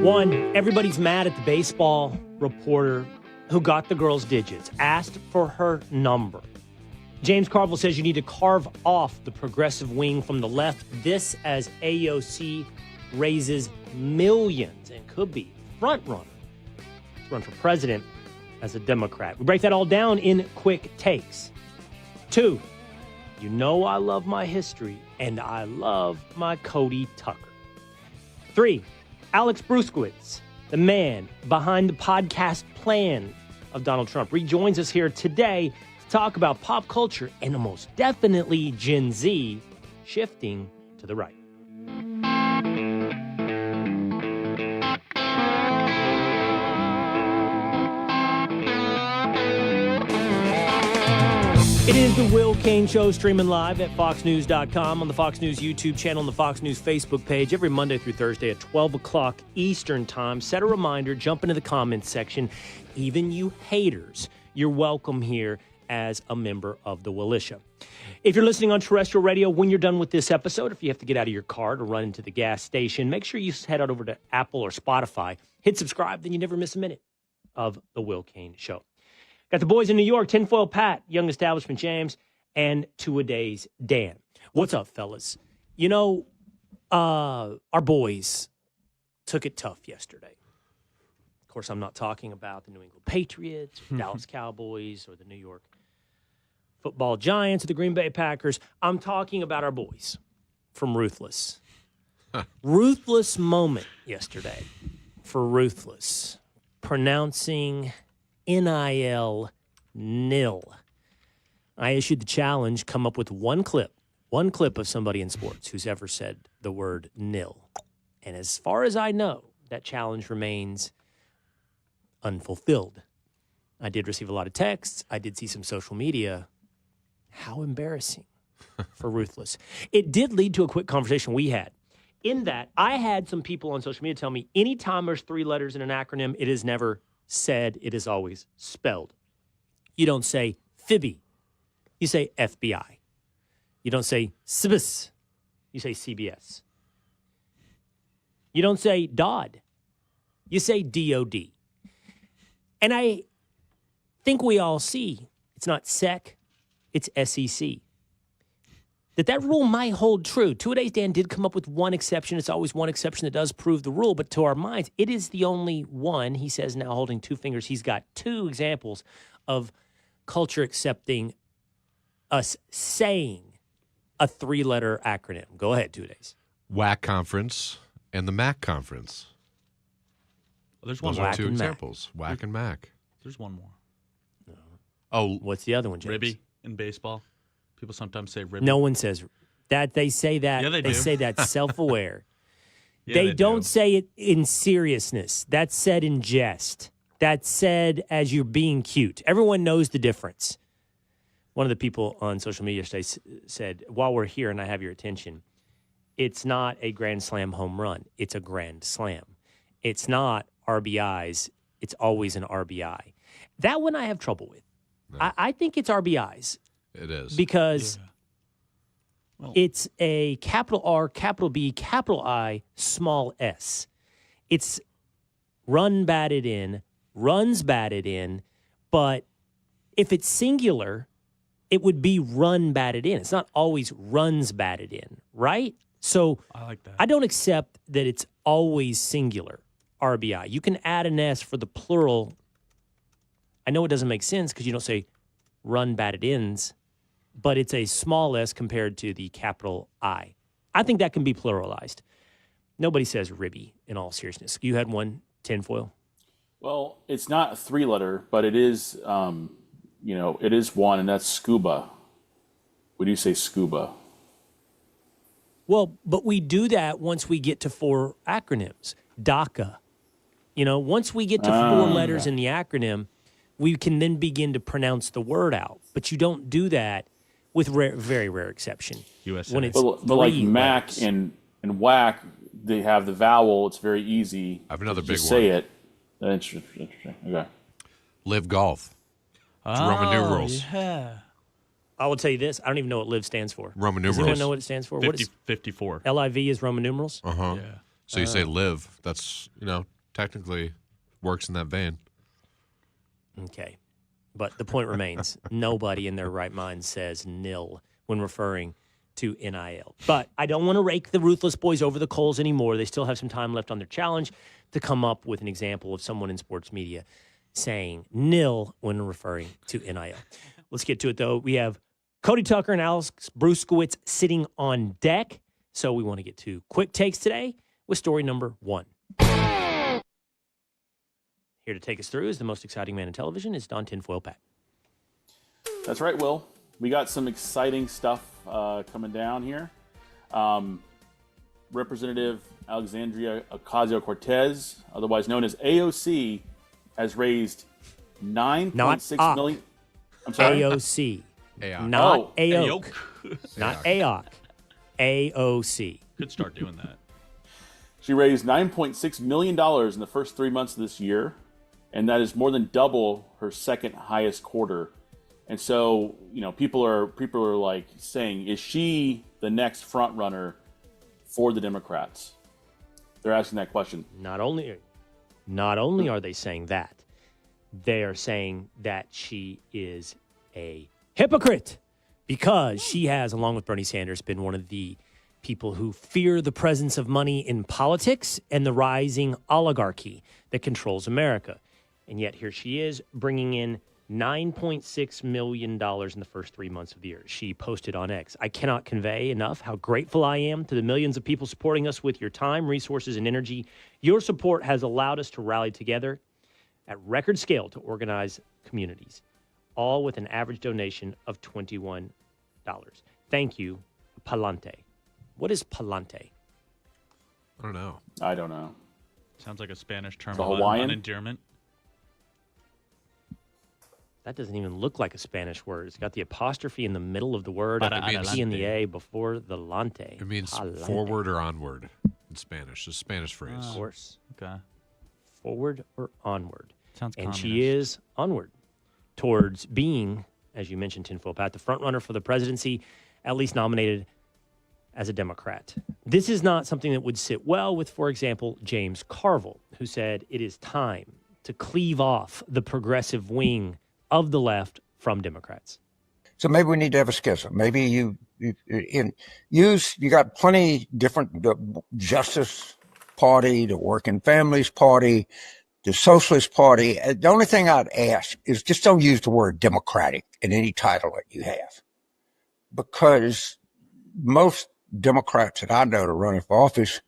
One, everybody's mad at the baseball reporter who got the girl's digits, asked for her number. James Carvell says you need to carve off the progressive wing from the left. This as AOC raises millions and could be frontrunner to run for president as a Democrat. We break that all down in quick takes. 2, you know I love my history, and I love my Cody Tucker. 3, Alex Bruesewitz, the man behind the podcast plan of Donald Trump, rejoins us here today to talk about pop culture and most definitely Gen Z shifting to the right. It is the Will Cain Show, streaming live at foxnews.com, on the Fox News YouTube channel, and the Fox News Facebook page every Monday through Thursday at 12 o'clock Eastern Time. Set a reminder, jump into the comments section. Even you haters, you're welcome here as a member of the Willisha. If you're listening on terrestrial radio, when you're done with this episode, if you have to get out of your car to run into the gas station, make sure you head out over to Apple or Spotify, hit subscribe, then you never miss a minute of the Will Cain Show. Got the boys in New York, Tinfoil Pat, Young Establishment James, and Two-A-Days Dan. What's up, fellas? You know, our boys took it tough yesterday. Of course, I'm not talking about the New England Patriots, or Dallas Cowboys, or the New York Football Giants, or the Green Bay Packers. I'm talking about our boys from Ruthless. Ruthless moment yesterday for Ruthless. Pronouncing NIL nil. I issued the challenge, come up with one clip of somebody in sports who's ever said the word nil. And as far as I know, that challenge remains unfulfilled. I did receive a lot of texts. I did see some social media. How embarrassing for Ruthless. It did lead to a quick conversation we had. In that, I had some people on social media tell me anytime there's 3 letters in an acronym, it is never said, it is always spelled. You don't say Fibby. You say FBI. You don't say CBS. You say CBS. You don't say DOD. You say DOD. And I think we all see it's not SEC, it's SEC. That rule might hold true. Two-A-Days Dan did come up with one exception. It's always one exception that does prove the rule, but to our minds, it is the only one. He says now holding 2 fingers. He's got 2 examples of culture accepting us saying a 3-letter acronym. Go ahead, Two-A-Days. WAC conference and the MAC conference. Well, there's one Those more. are 2 examples. WAC and MAC. There's one more. Oh, what's the other one, James? Ribby in baseball. People sometimes say ribby. No one says that. They say that. Yeah, they do. They say that self-aware. Yeah, they don't do. say it in seriousness. That's said in jest. That's said as you're being cute. Everyone knows the difference. One of the people on social media yesterday said, while we're here and I have your attention, it's not a grand slam home run. It's a grand slam. It's not RBIs. It's always an RBI. That one I have trouble with. No. I think it's RBIs. It is. Because it's a capital R, capital B, capital I, small s. It's run batted in, runs batted in, but if it's singular, it would be run batted in. It's not always runs batted in, right? So I like that. I don't accept that it's always singular, RBI. You can add an S for the plural. I know it doesn't make sense because you don't say run batted ins, but it's a small s compared to the capital I. I think that can be pluralized. Nobody says ribby in all seriousness. You had one, Tinfoil? Well, it's not a 3-letter, but it is, it is one, and that's scuba. We do say scuba. Well, but we do that once we get to 4 acronyms. DACA. Once we get to 4 letters in the acronym, we can then begin to pronounce the word out. But you don't do that with very rare exception. USA. When it's but like Mac letters. and WAC, they have the vowel. It's very easy. I have another to big just one. say it. Interesting. Okay. Live golf. It's Roman numerals. Yeah. I will tell you this. I don't even know what LIV stands for. Roman Does numerals. anyone know what it stands for? 50, What is 54. LIV is Roman numerals? Uh-huh. Yeah. So you say live. That's, technically works in that vein. Okay. But the point remains, nobody in their right mind says nil when referring to NIL. But I don't want to rake the Ruthless Boys over the coals anymore. They still have some time left on their challenge to come up with an example of someone in sports media saying nil when referring to NIL. Let's get to it, though. We have Cody Tucker and Alex Bruesewitz sitting on deck. So we want to get to quick takes today with story number 1. Here to take us through is the most exciting man in television. It's Don Tinfoil Pat. That's right, Will. We got some exciting stuff coming down here. Representative Alexandria Ocasio-Cortez, otherwise known as AOC, has raised $9.6 million. I'm sorry? AOC. AOC. Not Aok. AOC. Not AOC. AOC. Could start doing that. She raised $9.6 million in the first 3 months of this year, and that is more than double her second highest quarter. And so, people are like saying, is she the next front runner for the Democrats? They're asking that question. Not only are they saying that, they are saying that she is a hypocrite because she has, along with Bernie Sanders, been one of the people who fear the presence of money in politics and the rising oligarchy that controls America. And yet here she is bringing in $9.6 million in the first 3 months of the year. She posted on X, "I cannot convey enough how grateful I am to the millions of people supporting us with your time, resources, and energy. Your support has allowed us to rally together at record scale to organize communities, all with an average donation of $21. Thank you, Palante." What is Palante? I don't know. I don't know. Sounds like a Spanish term The of Hawaiian? endearment. That doesn't even look like a Spanish word. It's got the apostrophe in the middle of the word, Para the P and the adelante. A before the lante. It means Palante. forward or onward in Spanish. It's a Spanish phrase. Of course. Okay. Forward or onward. Sounds And communist. she is onward towards being, as you mentioned, Tinfoil Pat, the front runner for the presidency, at least nominated as a Democrat. This is not something that would sit well with, for example, James Carvell, who said it is time to cleave off the progressive wing of the left from Democrats. So maybe we need to have a schism. Maybe you got plenty different, the Justice Party, the Working Families Party, the Socialist Party. The only thing I'd ask is just don't use the word Democratic in any title that you have, because most Democrats that I know that are running for office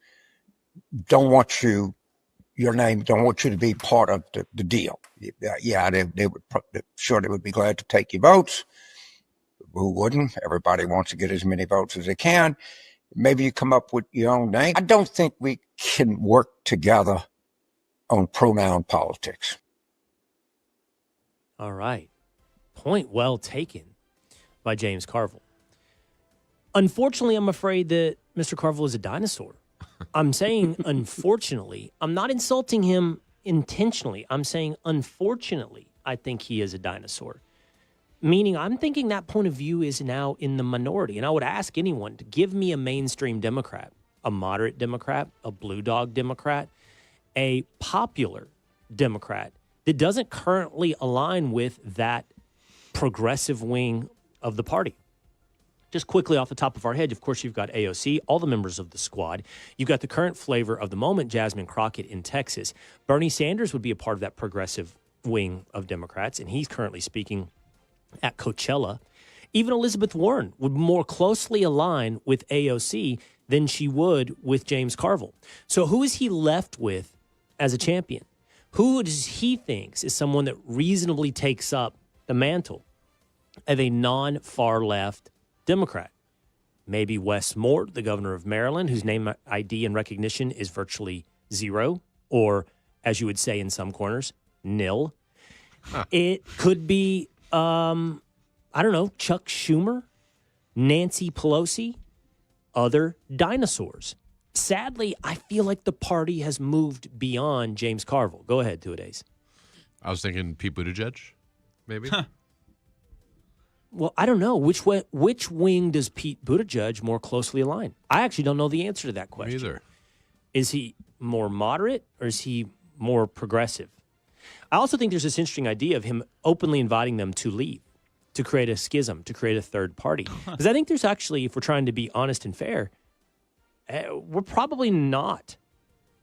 don't want your name, don't want you to be part of the deal. Yeah, they would be glad to take your votes. Who wouldn't? Everybody wants to get as many votes as they can. Maybe you come up with your own name. I don't think we can work together on pronoun politics. All right. Point well taken by James Carvell. Unfortunately, I'm afraid that Mr. Carvell is a dinosaur. I'm saying unfortunately. I'm not insulting him intentionally. I'm saying unfortunately, I think he is a dinosaur. Meaning I'm thinking that point of view is now in the minority. And I would ask anyone to give me a mainstream Democrat, a moderate Democrat, a blue dog Democrat, a popular Democrat that doesn't currently align with that progressive wing of the party. Just quickly off the top of our head, of course, you've got AOC, all the members of the squad. You've got the current flavor of the moment, Jasmine Crockett in Texas. Bernie Sanders would be a part of that progressive wing of Democrats, and he's currently speaking at Coachella. Even Elizabeth Warren would more closely align with AOC than she would with James Carvell. So who is he left with as a champion? Who does he think is someone that reasonably takes up the mantle of a non-far left Democrat? Maybe Wes Moore, the governor of Maryland, whose name ID and recognition is virtually zero, or as you would say in some corners, nil. It could be, I don't know, Chuck Schumer, Nancy Pelosi, other dinosaurs. Sadly, I feel like the party has moved beyond James Carvell. Go ahead, Two-A-Days. I was thinking Pete Buttigieg, maybe. Well, I don't know. Which wing does Pete Buttigieg more closely align? I actually don't know the answer to that question. Me either. Is he more moderate or is he more progressive. I also think there's this interesting idea of him openly inviting them to leave, to create a schism, to create a third party. Because I think there's actually, if we're trying to be honest and fair, we're probably not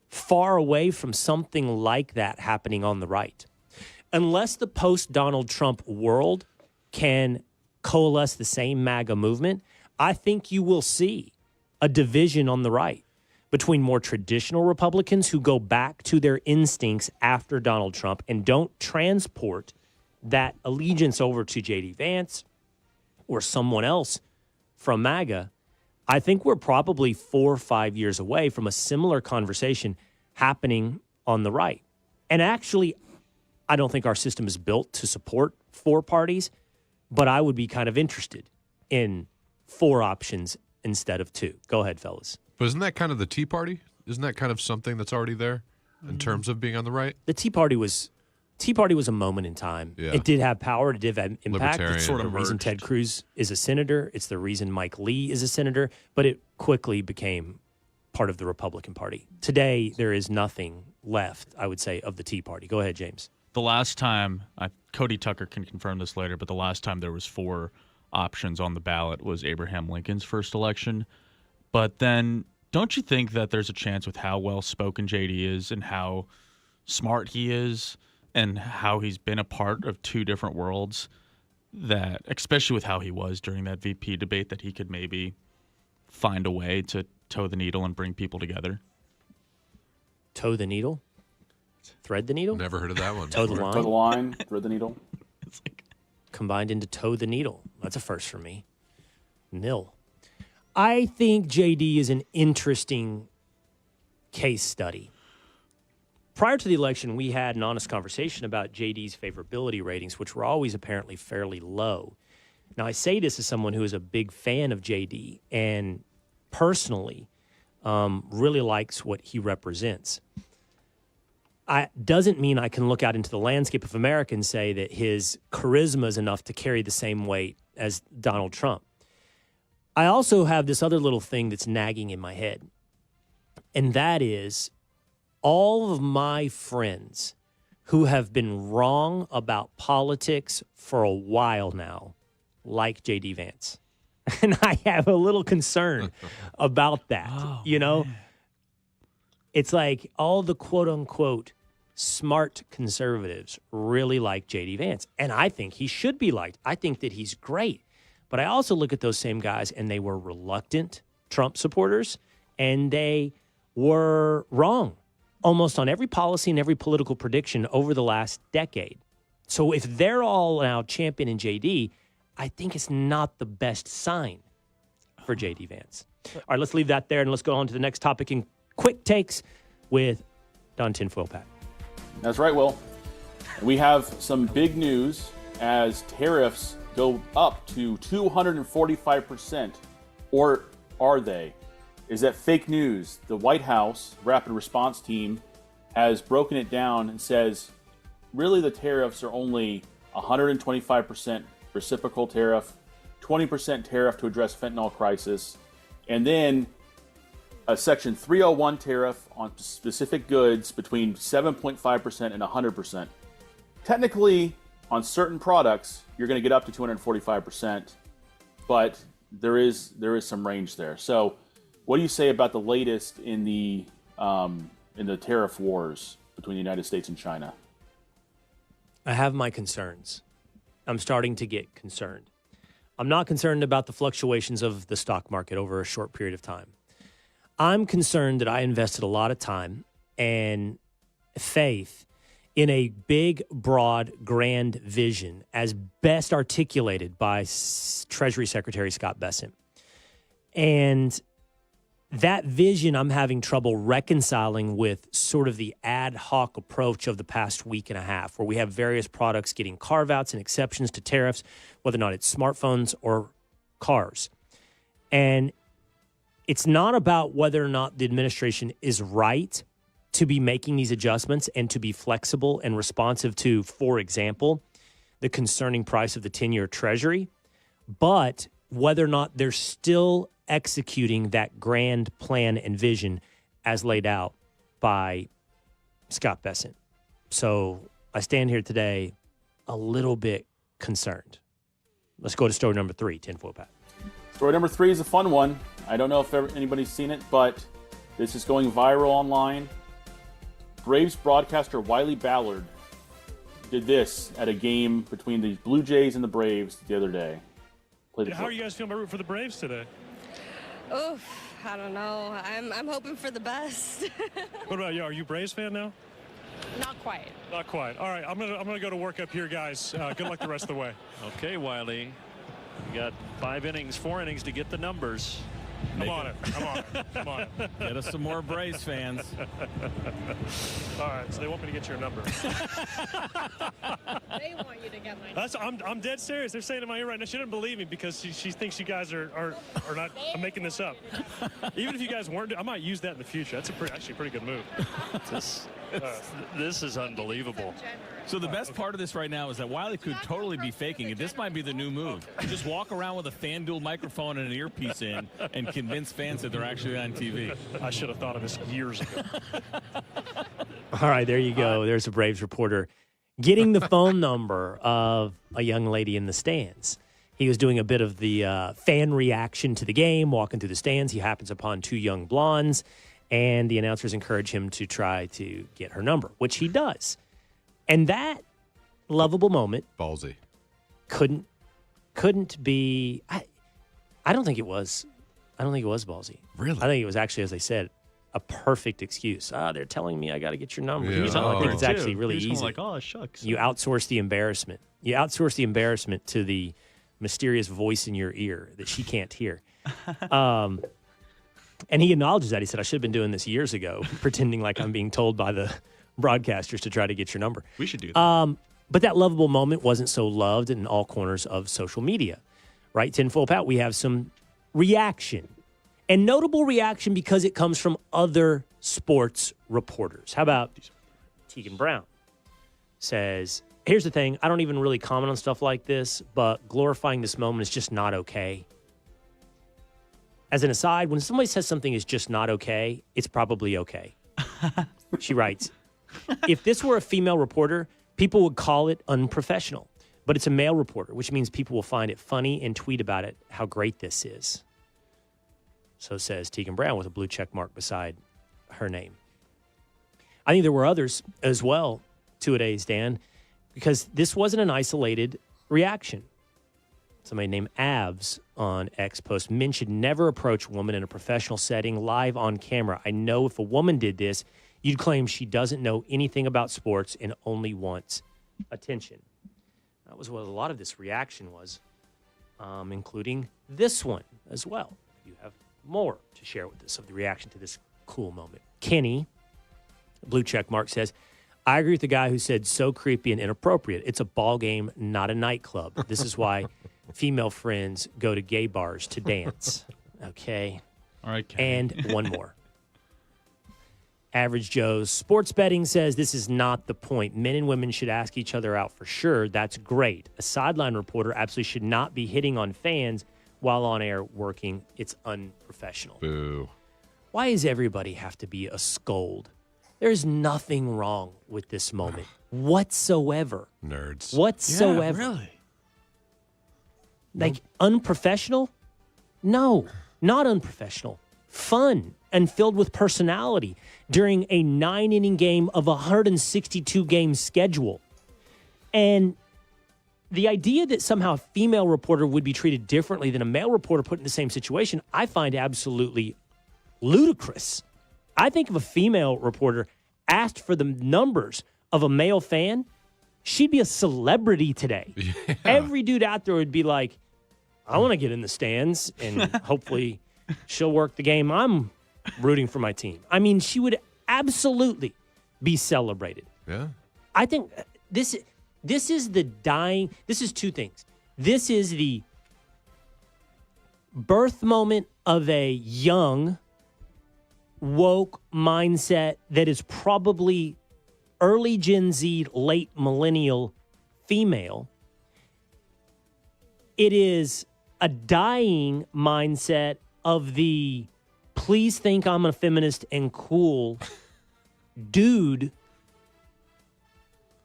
far away from something like that happening on the right. Unless the post-Donald Trump world can coalesce the same MAGA movement, I think you will see a division on the right between more traditional Republicans who go back to their instincts after Donald Trump and don't transport that allegiance over to J.D. Vance or someone else from MAGA. I think we're probably 4 or 5 years away from a similar conversation happening on the right. And actually, I don't think our system is built to support 4 parties, but I would be kind of interested in 4 options instead of 2. Go ahead, fellas. But isn't that kind of the Tea Party? Isn't that kind of something that's already there in terms of being on the right? The Tea Party was a moment in time. Yeah. It did have power. It did have impact. Libertarian. It's sort of the reason merged. Ted Cruz is a senator. It's the reason Mike Lee is a senator. But it quickly became part of the Republican Party. Today, there is nothing left, I would say, of the Tea Party. Go ahead, James. The last time, Cody Tucker can confirm this later, but the last time there was 4 options on the ballot was Abraham Lincoln's first election. But then, don't you think that there's a chance with how well-spoken JD is and how smart he is and how he's been a part of 2 different worlds, that, especially with how he was during that VP debate, that he could maybe find a way to toe the needle and bring people together? Toe the needle? Thread the needle? Never heard of that one. Toe the before. Thread the line? line, thread the needle. It's like, Combined into toe the needle. That's a first for me. Nil. I think JD is an interesting case study. Prior to the election, we had an honest conversation about JD's favorability ratings, which were always apparently fairly low. Now, I say this as someone who is a big fan of JD and personally really likes what he represents. Doesn't mean I can look out into the landscape of America and say that his charisma is enough to carry the same weight as Donald Trump. I also have this other little thing that's nagging in my head, and that is all of my friends who have been wrong about politics for a while now, like J.D. Vance. And I have a little concern about that, Man. It's like all the quote-unquote smart conservatives really like J.D. Vance, and I think he should be liked. I think that he's great. But I also look at those same guys, and they were reluctant Trump supporters, and they were wrong almost on every policy and every political prediction over the last decade. So if they're all now championing JD, I think it's not the best sign for JD Vance. All right, let's leave that there, and let's go on to the next topic in quick takes with Don Tinfoil Pat. That's right, Will. We have some big news as tariffs go up to 245%. Or are they? Is that fake news? The White House Rapid Response Team has broken it down and says, really the tariffs are only 125% reciprocal tariff, 20% tariff to address fentanyl crisis, and then a Section 301 tariff on specific goods between 7.5% and 100%. Technically, on certain products, you're going to get up to 245%, but there is some range there. So, what do you say about the latest in the tariff wars between the United States and China? I have my concerns. I'm starting to get concerned. I'm not concerned about the fluctuations of the stock market over a short period of time. I'm concerned that I invested a lot of time and faith in a big, broad, grand vision as best articulated by Treasury Secretary Scott Bessent. And that vision I'm having trouble reconciling with sort of the ad hoc approach of the past week and a half, where we have various products getting carve-outs and exceptions to tariffs, whether or not it's smartphones or cars. And it's not about whether or not the administration is right to be making these adjustments and to be flexible and responsive to, for example, the concerning price of the 10-year Treasury, but whether or not they're still executing that grand plan and vision as laid out by Scott Bessent. So I stand here today a little bit concerned. Let's go to story number 3, tinfoil Pat. Story number 3 is a fun one. I don't know if anybody's seen it, but this is going viral online. Braves broadcaster Wiley Ballard did this at a game between the Blue Jays and the Braves the other day. How are you guys feeling about rooting for the Braves today? Oof, I don't know. I'm hoping for the best. What about you? Are you a Braves fan now? Not quite. Not quite. All right, I'm gonna go to work up here, guys. Good luck the rest of the way. Okay, Wiley. You got 4 innings to get the numbers. I'm on it. I'm on it. Get us some more Braves fans. All right, so they want me to get your number. They want you to get my number. I'm dead serious. They're saying in my ear right now, she doesn't believe me because she thinks you guys are not. I'm making this up. Even if you guys weren't, I might use that in the future. That's actually a pretty good move. This is unbelievable. So the best part of this right now is that Wiley could totally be faking it. This might be the new move. You just walk around with a FanDuel microphone and an earpiece in and convince fans that they're actually on TV. I should have thought of this years ago. All right, there you go. There's a Braves reporter getting the phone number of a young lady in the stands. He was doing a bit of the fan reaction to the game, walking through the stands. He happens upon 2 young blondes, and the announcers encourage him to try to get her number, which he does. And that lovable moment Ballsy. couldn't be. I don't think it was. I don't think it was ballsy. Really? I think it was actually, as I said, a perfect excuse. They're telling me I got to get your number. Yeah. I think it's actually really He's easy. like, oh, shucks. You outsource the embarrassment. You outsource the embarrassment to the mysterious voice in your ear that she can't hear. And he acknowledges that. He said, I should have been doing this years ago, pretending like I'm being told by the broadcasters to try to get your number. We should do that. But that lovable moment wasn't so loved in all corners of social media. Right, Tinfoil Pat? We have some reaction. And notable reaction because it comes from other sports reporters. How about Tegan Brown? Says, here's the thing. I don't even really comment on stuff like this, but glorifying this moment is just not okay. As an aside, when somebody says something is just not okay, it's probably okay. She writes, if this were a female reporter, people would call it unprofessional. But it's a male reporter, which means people will find it funny and tweet about it, how great this is. So says Tegan Brown with a blue check mark beside her name. I think there were others as well, two-a-days, Dan, because this wasn't an isolated reaction. Somebody named Abs on X post, men should never approach a woman in a professional setting live on camera. I know if a woman did this, you'd claim she doesn't know anything about sports and only wants attention. That was what a lot of this reaction was, including this one as well. You have more to share with us of the reaction to this cool moment. Kenny, blue check mark, says, I agree with the guy who said so creepy and inappropriate. It's a ball game, not a nightclub. This is why female friends go to gay bars to dance. Okay. All right, Kenny. And one more. Average Joe's sports betting says this is not the point. Men and women should ask each other out for sure. That's great. A sideline reporter absolutely should not be hitting on fans while on air working. It's unprofessional. Boo. Why does everybody have to be a scold? There's nothing wrong with this moment whatsoever. Nerds. Whatsoever. Yeah, really? Like unprofessional? No, not unprofessional. Fun and filled with personality during a 9-inning game of a 162-game schedule. And the idea that somehow a female reporter would be treated differently than a male reporter put in the same situation, I find absolutely ludicrous. I think if a female reporter asked for the numbers of a male fan, she'd be a celebrity today. Yeah. Every dude out there would be like, I want to get in the stands and hopefully she'll work the game. I'm rooting for my team. I mean, she would absolutely be celebrated. Yeah. I think this is the dying. This is two things. This is the birth moment of a young, woke mindset that is probably early Gen Z, late millennial female. It is a dying mindset of the please think I'm a feminist and cool dude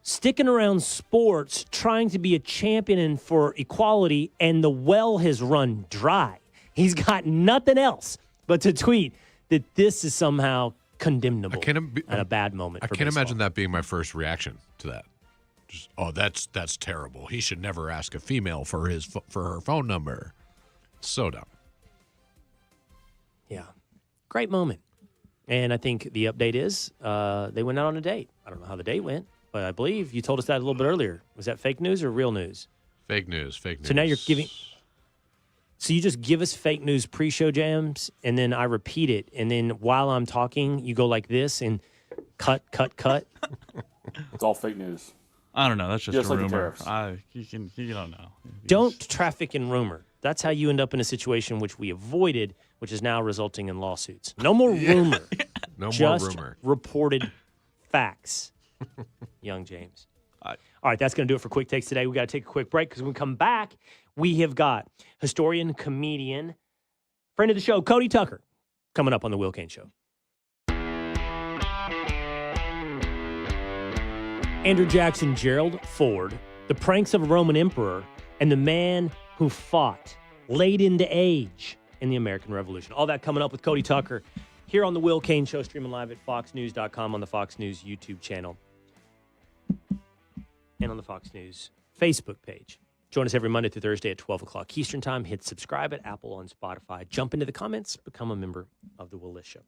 sticking around sports, trying to be a champion for equality, and the well has run dry. He's got nothing else but to tweet that this is somehow condemnable and a bad moment. I for can't baseball. imagine that being my first reaction to that. Just, that's terrible. He should never ask a female for her phone number. So dumb. Yeah, great moment. And I think the update is they went out on a date. I don't know how the date went, but I believe you told us that a little bit earlier. Was that fake news or real news? Fake news. So now you're giving. So you just give us fake news pre-show jams, and then I repeat it, and then while I'm talking, you go like this and cut. It's all fake news. I don't know. That's just a like the rumor. tariffs. You don't know. Don't traffic in rumor. That's how you end up in a situation which we avoided, which is now resulting in lawsuits. No more rumor. No just more rumor. Reported facts. Young James. All right, that's going to do it for Quick Takes today. We got to take a quick break because when we come back, we have got historian, comedian, friend of the show, Cody Tucker, coming up on the Will Cain Show. Andrew Jackson, Gerald Ford, the pranks of a Roman emperor, and the man who fought late into age in the American Revolution. All that coming up with Cody Tucker here on the Will Cain Show, streaming live at foxnews.com on the Fox News YouTube channel and on the Fox News Facebook page. Join us every Monday through Thursday at 12 o'clock Eastern Time. Hit subscribe at Apple on Spotify. Jump into the comments. Become a member of the Will List Show.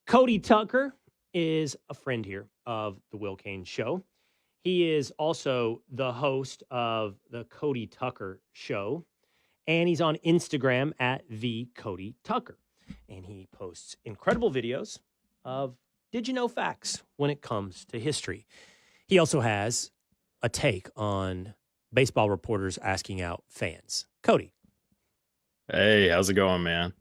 Cody Tucker is a friend here of the Will Cain Show. He is also the host of the Cody Tucker Show, and he's on Instagram at the Cody Tucker. And he posts incredible videos of did you know facts when it comes to history. He also has a take on baseball reporters asking out fans. Cody. Hey, how's it going, man?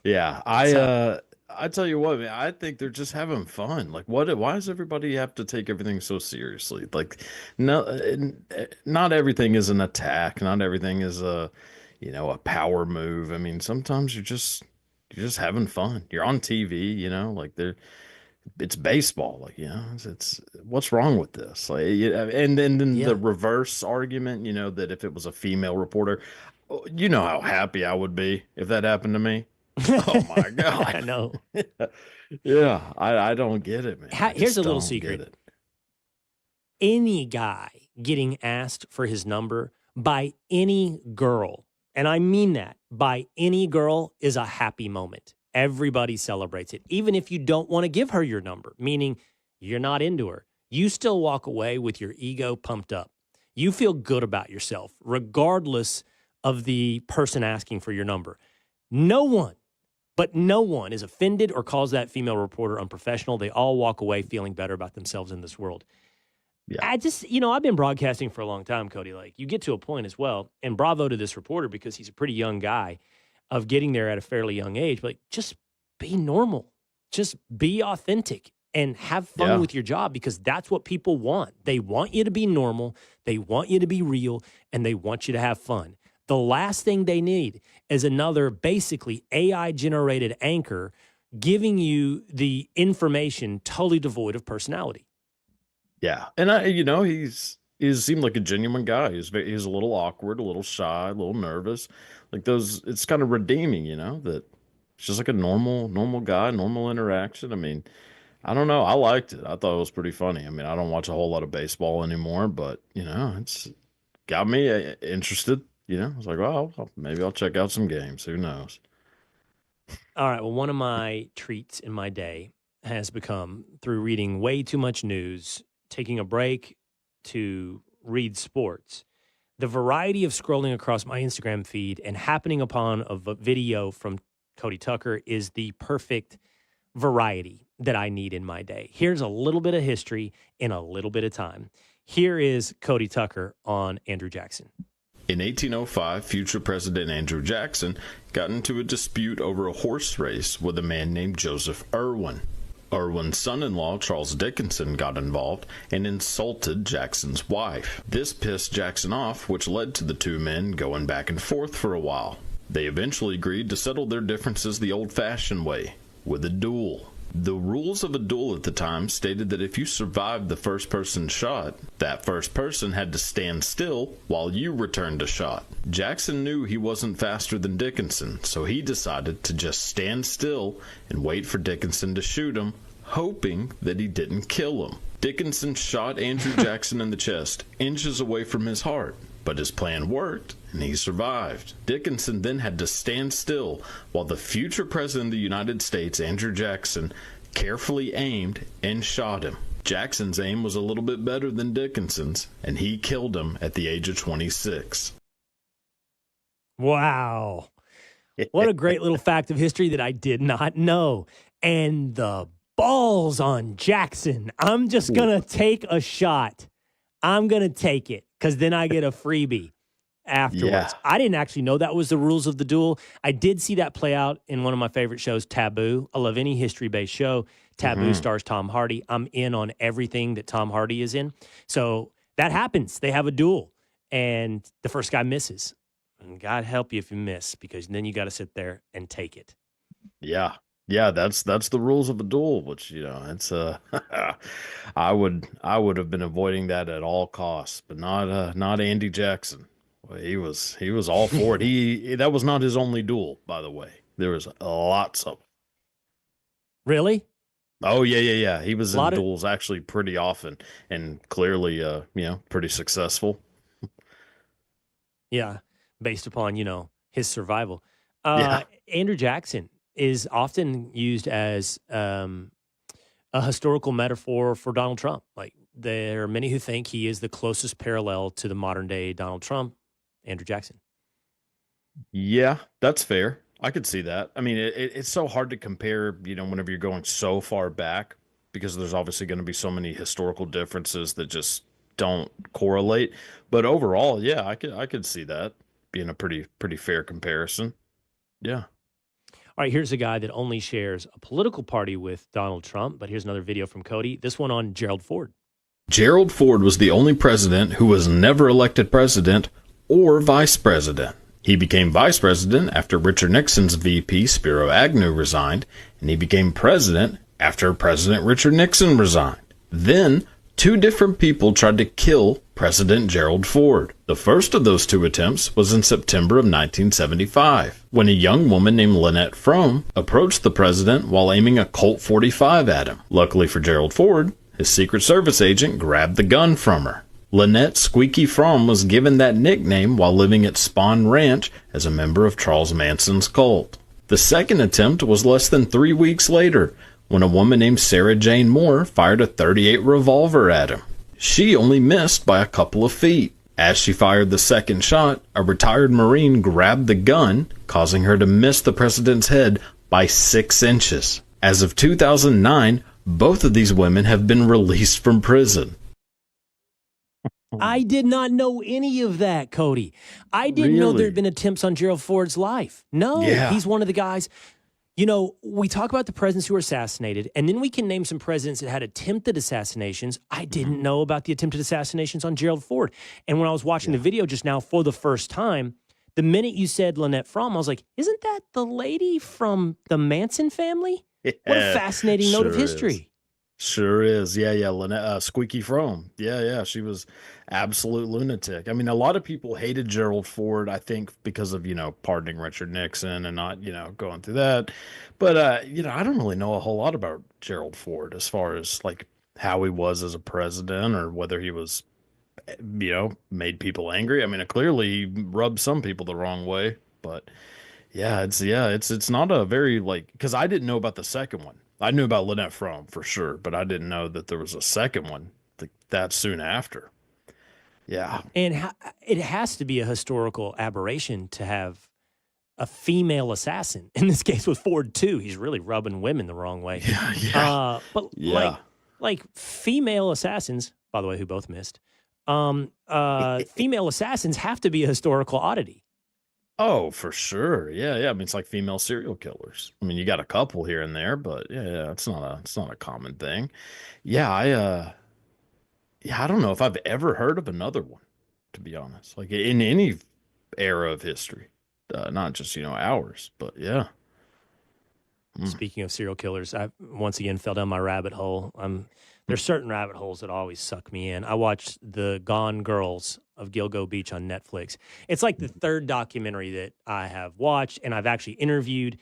Yeah, I tell you what, man, I think they're just having fun. Like, why does everybody have to take everything so seriously? Like, no, not everything is an attack. Not everything is a power move. I mean, sometimes you're just having fun. You're on TV, like it's baseball. Like, it's what's wrong with this? Like, and then the reverse argument, that if it was a female reporter, you know how happy I would be if that happened to me. Oh my God. I know. Yeah, I don't get it, man. Here's a little secret. Any guy getting asked for his number by any girl, and I mean that, by any girl, is a happy moment. Everybody celebrates it. Even if you don't want to give her your number, meaning you're not into her, you still walk away with your ego pumped up. You feel good about yourself, regardless of the person asking for your number. No one is offended or calls that female reporter unprofessional. They all walk away feeling better about themselves in this world. Yeah. I've been broadcasting for a long time, Cody. Like, you get to a point as well, and bravo to this reporter because he's a pretty young guy, of getting there at a fairly young age. But just be normal. Just be authentic and have fun with your job, because that's what people want. They want you to be normal. They want you to be real, and they want you to have fun. The last thing they need is another basically AI-generated anchor giving you the information totally devoid of personality. Yeah, and he seemed like a genuine guy. He's a little awkward, a little shy, a little nervous. Like those, it's kind of redeeming, that it's just like a normal guy, normal interaction. I mean, I don't know. I liked it. I thought it was pretty funny. I mean, I don't watch a whole lot of baseball anymore, but it's got me interested. I was like, well, maybe I'll check out some games. Who knows? All right. Well, one of my treats in my day has become, through reading way too much news, taking a break to read sports, the variety of scrolling across my Instagram feed and happening upon a video from Cody Tucker is the perfect variety that I need in my day. Here's a little bit of history in a little bit of time. Here is Cody Tucker on Andrew Jackson. In 1805, future President Andrew Jackson got into a dispute over a horse race with a man named Joseph Irwin. Irwin's son-in-law, Charles Dickinson, got involved and insulted Jackson's wife. This pissed Jackson off, which led to the two men going back and forth for a while. They eventually agreed to settle their differences the old-fashioned way, with a duel. The rules of a duel at the time stated that if you survived the first person shot, that first person had to stand still while you returned a shot. Jackson knew he wasn't faster than Dickinson, so he decided to just stand still and wait for Dickinson to shoot him, hoping that he didn't kill him. Dickinson shot Andrew Jackson in the chest, inches away from his heart. But his plan worked, and he survived. Dickinson then had to stand still while the future president of the United States, Andrew Jackson, carefully aimed and shot him. Jackson's aim was a little bit better than Dickinson's, and he killed him at the age of 26. Wow. What a great little fact of history that I did not know. And the balls on Jackson. I'm just going to take a shot. I'm going to take it because then I get a freebie afterwards. Yeah. I didn't actually know that was the rules of the duel. I did see that play out in one of my favorite shows, Taboo. I love any history-based show. Taboo stars Tom Hardy. I'm in on everything that Tom Hardy is in. So that happens. They have a duel, and the first guy misses. And God help you if you miss, because then you got to sit there and take it. Yeah. Yeah, that's the rules of a duel, which, you know, it's I would have been avoiding that at all costs, but not Andy Jackson. Well, he was all for it. That was not his only duel, by the way. There was lots of them. Really? Oh yeah. He was in duels actually pretty often, and clearly pretty successful. Yeah, based upon, his survival. Yeah. Andrew Jackson is often used as a historical metaphor for Donald Trump. Like, there are many who think he is the closest parallel to the modern day Donald Trump, Andrew Jackson. Yeah, that's fair. I could see that. I mean, it's so hard to compare, whenever you're going so far back, because there's obviously going to be so many historical differences that just don't correlate. But overall, yeah, I could see that being a pretty fair comparison. Yeah. All right, here's a guy that only shares a political party with Donald Trump, but here's another video from Cody. This one on Gerald Ford. Gerald Ford was the only president who was never elected president or vice president. He became vice president after Richard Nixon's VP, Spiro Agnew, resigned, and he became president after President Richard Nixon resigned. Then, two different people tried to kill President Gerald Ford. The first of those two attempts was in September of 1975, when a young woman named Lynette Fromm approached the president while aiming a Colt 45 at him. Luckily for Gerald Ford, his Secret Service agent grabbed the gun from her. Lynette Squeaky Fromm was given that nickname while living at Spahn Ranch as a member of Charles Manson's cult. The second attempt was less than 3 weeks later, when a woman named Sarah Jane Moore fired a .38 revolver at him. She only missed by a couple of feet. As she fired the second shot, a retired Marine grabbed the gun, causing her to miss the president's head by 6 inches. As of 2009, both of these women have been released from prison. I did not know any of that, Cody. I didn't know there had been attempts on Gerald Ford's life. No, he's one of the guys. We talk about the presidents who were assassinated, and then we can name some presidents that had attempted assassinations. I didn't know about the attempted assassinations on Gerald Ford. And when I was watching the video just now for the first time, the minute you said Lynette Fromm, I was like, isn't that the lady from the Manson family? Yeah, what a fascinating note of history. Sure is. Yeah. Lynette, Squeaky Fromm. Yeah. She was absolute lunatic. I mean, a lot of people hated Gerald Ford, I think, because of, pardoning Richard Nixon and not, going through that. But, I don't really know a whole lot about Gerald Ford as far as, like, how he was as a president or whether he was, made people angry. I mean, clearly he rubbed some people the wrong way. But, it's not a very, like, because I didn't know about the second one. I knew about Lynette Fromm for sure, but I didn't know that there was a second one that soon after. Yeah. And it has to be a historical aberration to have a female assassin. In this case with Ford, too. He's really rubbing women the wrong way. Yeah. Like female assassins, by the way, who both missed, female assassins have to be a historical oddity. Oh, for sure. Yeah. I mean, it's like female serial killers. I mean, you got a couple here and there, but yeah, it's not a common thing. Yeah, I don't know if I've ever heard of another one, to be honest. Like in any era of history, not just ours, but yeah. Speaking of serial killers, I once again fell down my rabbit hole. There's certain rabbit holes that always suck me in. I watched The Gone Girls of Gilgo Beach on Netflix. It's like the third documentary that I have watched, and I've actually interviewed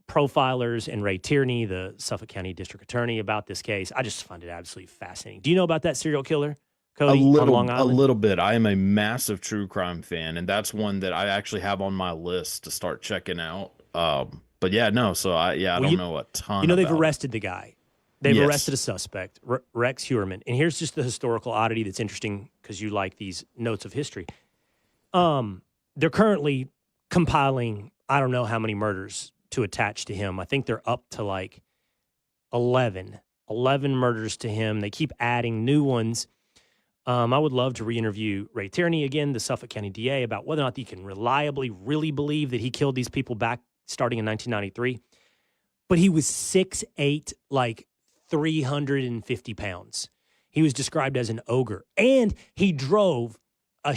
profilers and Ray Tierney, the Suffolk County District Attorney, about this case. I just find it absolutely fascinating. Do you know about that serial killer, Cody, on Long Island? A little bit. I am a massive true crime fan, and that's one that I actually have on my list to start checking out. But yeah, no. So I don't know a ton. You know, they've about arrested the guy. They've arrested a suspect, Rex Heuermann. And here's just the historical oddity that's interesting because you like these notes of history. They're currently compiling, I don't know how many murders to attach to him. I think they're up to like 11 murders to him. They keep adding new ones. I would love to re-interview Ray Tierney again, the Suffolk County DA, about whether or not you can reliably really believe that he killed these people back starting in 1993. But he was 6'8", like 350 pounds. He was described as an ogre. And he drove a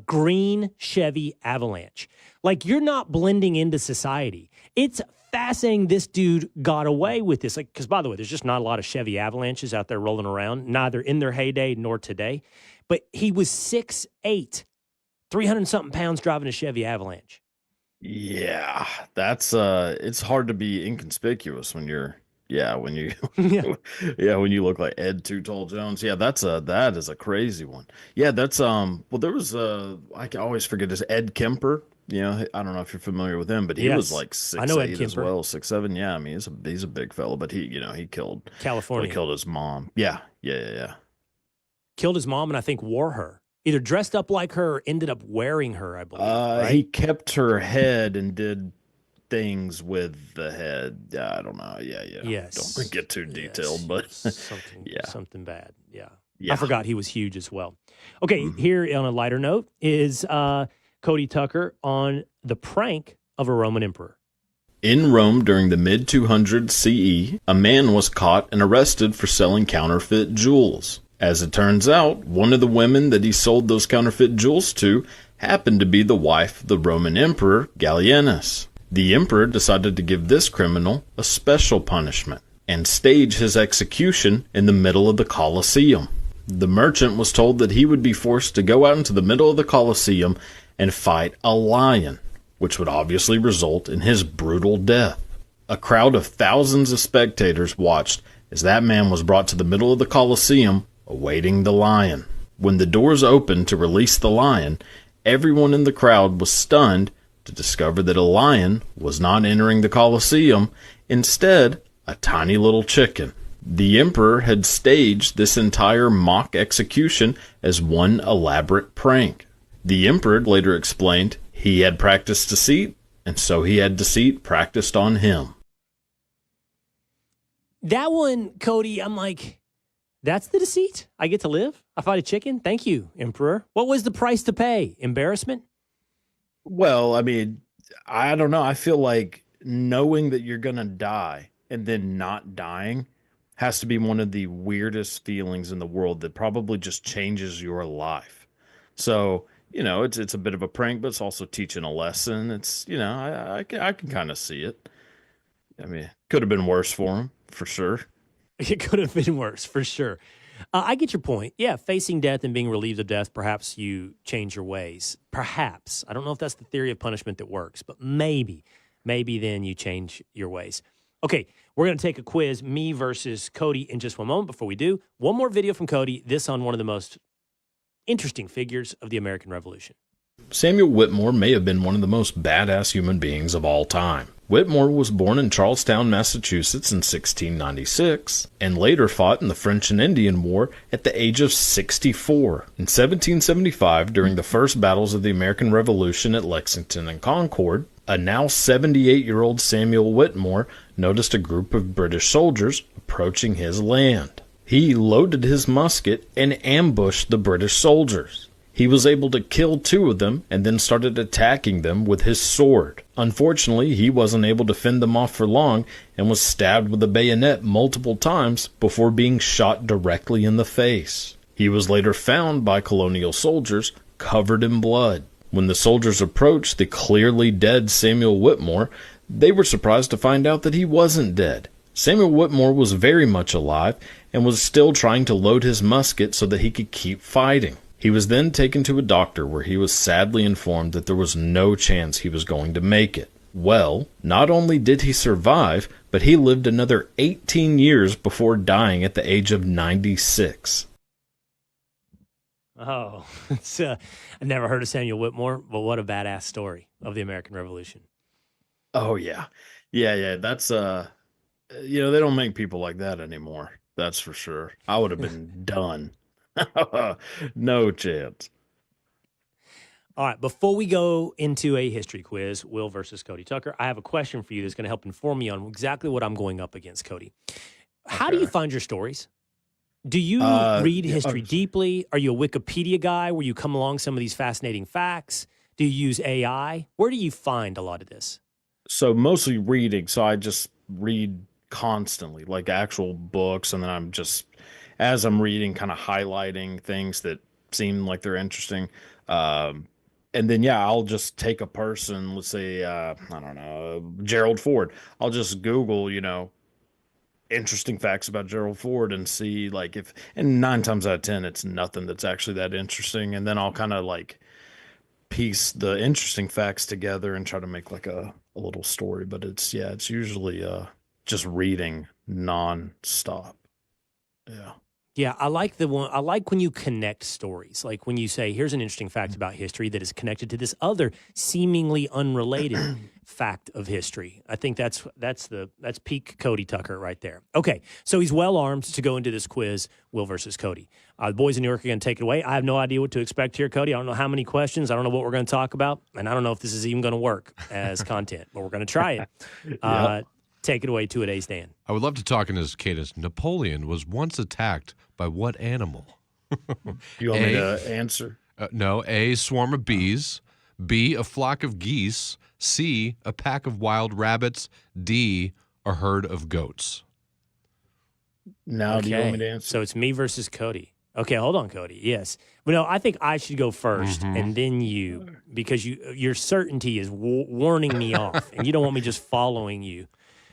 green Chevy Avalanche. Like, you're not blending into society. It's fascinating this dude got away with this. Like, because, by the way, there's just not a lot of Chevy Avalanches out there rolling around, neither in their heyday nor today. But he was 6'8", 300-something pounds driving a Chevy Avalanche. Yeah, that's it's hard to be inconspicuous when you're when you when you look like Ed Too Tall Jones. Yeah, that is a crazy one. Yeah, that's well, there was I can always forget his Ed Kemper. You know, I don't know if you're familiar with him, but he was like 6'8" as well, 6'7". Yeah, I mean he's a big fella, but he killed California. He killed his mom. Yeah. Killed his mom and I think wore her. Either dressed up like her or ended up wearing her, I believe. Right? He kept her head and did things with the head. I don't know. Yeah. Yes. Don't get too detailed, but something bad. Yeah. I forgot he was huge as well. Okay, here on a lighter note is Cody Tucker on the prank of a Roman emperor. In Rome during the mid-200s CE, a man was caught and arrested for selling counterfeit jewels. As it turns out, one of the women that he sold those counterfeit jewels to happened to be the wife of the Roman Emperor Gallienus. The emperor decided to give this criminal a special punishment and stage his execution in the middle of the Colosseum. The merchant was told that he would be forced to go out into the middle of the Colosseum and fight a lion, which would obviously result in his brutal death. A crowd of thousands of spectators watched as that man was brought to the middle of the Colosseum awaiting the lion. When the doors opened to release the lion, everyone in the crowd was stunned to discover that a lion was not entering the Colosseum, instead, a tiny little chicken. The emperor had staged this entire mock execution as one elaborate prank. The emperor later explained he had practiced deceit, and so he had deceit practiced on him. That one, Cody, I'm like, that's the deceit? I get to live? I fight a chicken? Thank you, Emperor. What was the price to pay? Embarrassment? Well, I mean, I don't know. I feel like knowing that you're going to die and then not dying has to be one of the weirdest feelings in the world that probably just changes your life. So, it's a bit of a prank, but it's also teaching a lesson. It's, I can kind of see it. I mean, it could have been worse for him, for sure. It could have been worse, for sure. I get your point. Yeah, facing death and being relieved of death, perhaps you change your ways. Perhaps. I don't know if that's the theory of punishment that works, but maybe then you change your ways. Okay, we're going to take a quiz, me versus Cody, in just one moment. Before we do, one more video from Cody, this on one of the most interesting figures of the American Revolution. Samuel Whitmore may have been one of the most badass human beings of all time. Whitmore was born in Charlestown, Massachusetts in 1696, and later fought in the French and Indian War at the age of 64. In 1775, during the first battles of the American Revolution at Lexington and Concord, a now 78-year-old Samuel Whitmore noticed a group of British soldiers approaching his land. He loaded his musket and ambushed the British soldiers. He was able to kill 2 of them and then started attacking them with his sword. Unfortunately, he wasn't able to fend them off for long and was stabbed with a bayonet multiple times before being shot directly in the face. He was later found by colonial soldiers covered in blood. When the soldiers approached the clearly dead Samuel Whitmore, They were surprised to find out that he wasn't dead. Samuel Whitmore was very much alive and was still trying to load his musket so that he could keep fighting. He was then taken to a doctor where he was sadly informed that there was no chance he was going to make it. Well, not only did he survive, but he lived another 18 years before dying at the age of 96. Oh, I never heard of Samuel Whitmore, but what a badass story of the American Revolution. Oh, yeah. Yeah, that's, they don't make people like that anymore. That's for sure. I would have been done. No chance. All right, before we go into a history quiz, Will versus Cody Tucker, I have a question for you that's going to help inform me on exactly what I'm going up against, Cody. How do you find your stories? Do you read history deeply? Are you a Wikipedia guy where you come along some of these fascinating facts? Do you use AI? Where do you find a lot of this? So mostly reading. So I just read constantly, like actual books, and then I'm just, as I'm reading, kind of highlighting things that seem like they're interesting. And then, I'll just take a person, let's say, I don't know, Gerald Ford. I'll just Google, interesting facts about Gerald Ford and see, like, and 9 times out of 10, it's nothing that's actually that interesting. And then I'll kind of, like, piece the interesting facts together and try to make, like, a little story. But it's usually just reading nonstop. Yeah. Yeah, I like when you connect stories. Like when you say, here's an interesting fact about history that is connected to this other seemingly unrelated fact of history. I think that's peak Cody Tucker right there. Okay, so he's well armed to go into this quiz, Will versus Cody. The boys in New York are going to take it away. I have no idea what to expect here, Cody. I don't know how many questions. I don't know what we're going to talk about. And I don't know if this is even going to work as content, but we're going to try it. Yep. Take it away, 2-a-days, Dan. I would love to talk in his cadence. Napoleon was once attacked by what animal? You want me to answer? No. A, swarm of bees. B, a flock of geese. C, a pack of wild rabbits. D, a herd of goats. Now, do you want me to answer? So it's me versus Cody. Okay, hold on, Cody. Yes. But no, I think I should go first and then you, because your certainty is warning me off, and you don't want me just following you.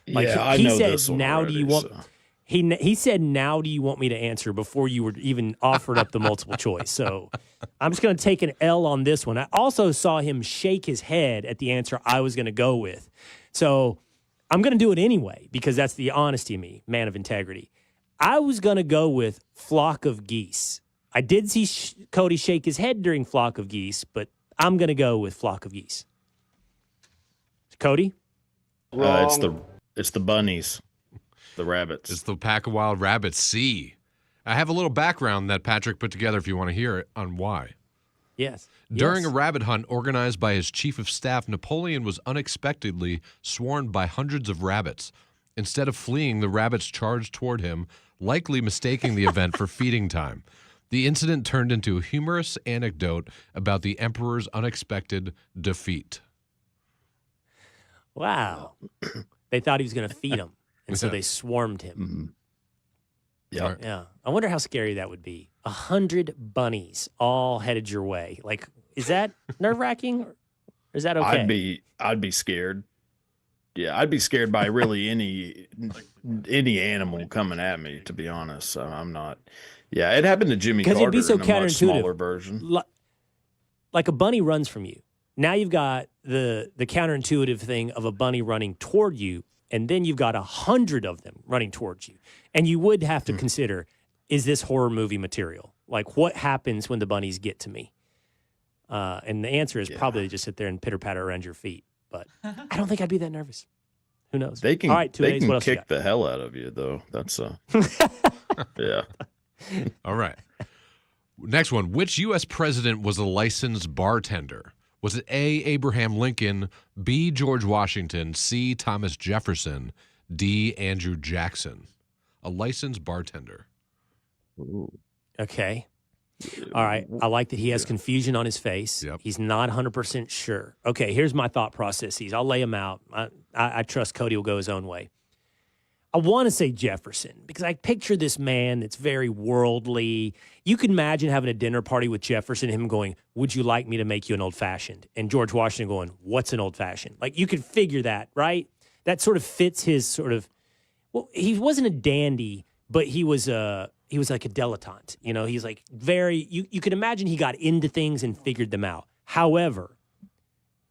Like I he know said, this one now already, do you want? So. He said, now do you want me to answer before you were even offered up the multiple choice? So I'm just going to take an L on this one. I also saw him shake his head at the answer I was going to go with. So I'm going to do it anyway because that's the honesty of me, man of integrity. I was going to go with flock of geese. I did see Cody shake his head during flock of geese, but I'm going to go with flock of geese. Cody? It's the bunnies, the rabbits. It's the pack of wild rabbits. C. I have a little background that Patrick put together if you want to hear it on why. Yes. During a rabbit hunt organized by his chief of staff, Napoleon was unexpectedly swarmed by hundreds of rabbits. Instead of fleeing, the rabbits charged toward him, likely mistaking the event for feeding time. The incident turned into a humorous anecdote about the emperor's unexpected defeat. Wow. They thought he was going to feed them, and so they swarmed him. Yeah. Yeah. I wonder how scary that would be. 100 bunnies all headed your way. Like, is that nerve-wracking, or is that okay? I'd be scared. Yeah, I'd be scared by really any animal coming at me, to be honest. So I'm not. Yeah, it happened to Jimmy Carter it'd be so in a much smaller counterintuitive. version. Like a bunny runs from you. Now you've got the counterintuitive thing of a bunny running toward you, and then you've got 100 of them running towards you. And you would have to consider, is this horror movie material? Like, what happens when the bunnies get to me? And the answer is probably they just sit there and pitter-patter around your feet. But I don't think I'd be that nervous. Who knows? They can, all right, they can kick the hell out of you, though. That's yeah. All right. Next one. Which U.S. president was a licensed bartender? Was it A, Abraham Lincoln, B, George Washington, C, Thomas Jefferson, D, Andrew Jackson? A licensed bartender. Ooh. Okay. All right. I like that he has confusion on his face. Yep. He's not 100% sure. Okay, here's my thought processes. I'll lay them out. I trust Cody will go his own way. I want to say Jefferson because I picture this man that's very worldly. You can imagine having a dinner party with Jefferson, him going, "Would you like me to make you an old-fashioned?" And George Washington going, "What's an old-fashioned?" Like, you could figure that, right? That sort of fits his sort of, well, he wasn't a dandy, but he was like a dilettante. You know, he's like very, you could imagine he got into things and figured them out. However,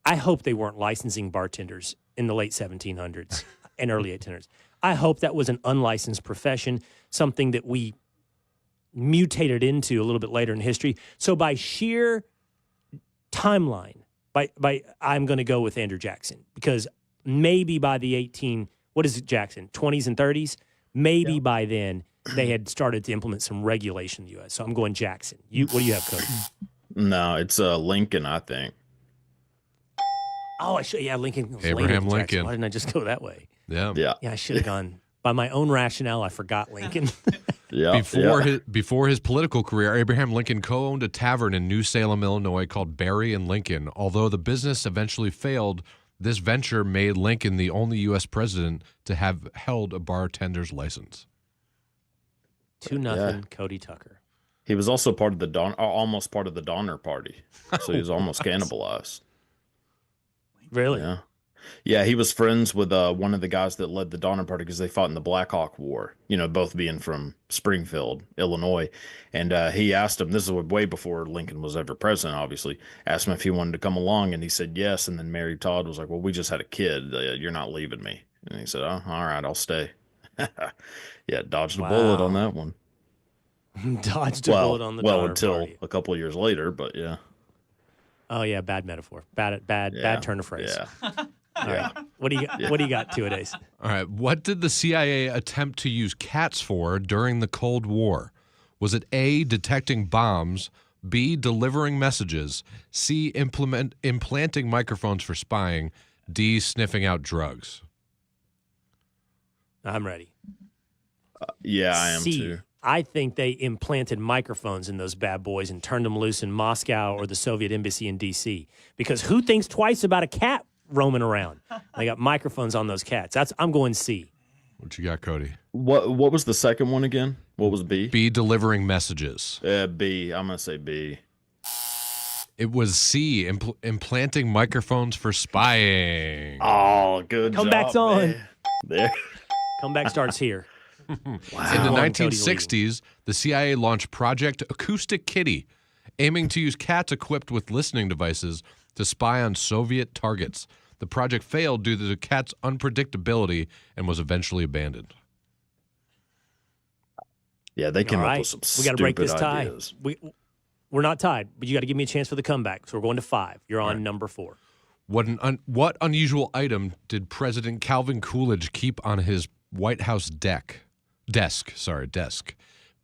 I hope they weren't licensing bartenders in the late 1700s and early 1800s. I hope that was an unlicensed profession, something that we mutated into a little bit later in history. So by sheer timeline, I'm going to go with Andrew Jackson because maybe by the what is it, Jackson, 20s and 30s? Maybe by then they had started to implement some regulation in the U.S. So I'm going Jackson. What do you have, Cody? No, it's Lincoln, I think. Oh, Lincoln. Abraham Lincoln. Why didn't I just go that way? Yeah. Yeah. Yeah, I should have gone. By my own rationale, I forgot Lincoln. Before his political career, Abraham Lincoln co-owned a tavern in New Salem, Illinois called Barry and Lincoln. Although the business eventually failed, this venture made Lincoln the only U.S. president to have held a bartender's license. 2-0, Cody Tucker. He was also part of the almost part of the Donner Party, so he was almost cannibalized. Really? Yeah. Yeah, he was friends with one of the guys that led the Donner Party because they fought in the Black Hawk War, you know, both being from Springfield, Illinois. And he asked him, this is way before Lincoln was ever president, obviously, asked him if he wanted to come along, and he said yes. And then Mary Todd was like, well, we just had a kid. You're not leaving me. And he said, oh, all right, I'll stay. Yeah, dodged a bullet on that one. Dodged a bullet on the Donner until Party. a couple of years later, but yeah. Oh, yeah, bad metaphor. Bad turn of phrase. Yeah. All right. What do you got? What do you got, 2-a-days? All right. What did the CIA attempt to use cats for during the Cold War? Was it A, detecting bombs, B, delivering messages, C, implanting microphones for spying, D, sniffing out drugs? I'm ready. Yeah, I am C, too. I think they implanted microphones in those bad boys and turned them loose in Moscow or the Soviet embassy in D.C. Because who thinks twice about a cat roaming around? They got microphones on those cats. I'm going C. What you got, Cody? What was the second one again? What was B? B, delivering messages. B. I'm going to say B. It was C, implanting microphones for spying. Oh, good Comeback's job, on. man. There. Comeback starts here. Wow. In the 1960s, the CIA launched Project Acoustic Kitty, aiming to use cats equipped with listening devices to spy on Soviet targets. The project failed due to the cat's unpredictability and was eventually abandoned. Yeah, they came up with some we got to break this tie. ideas. We're not tied, but you got to give me a chance for the comeback. So we're going to 5. You're on number 4. What unusual item did President Calvin Coolidge keep on his White House desk?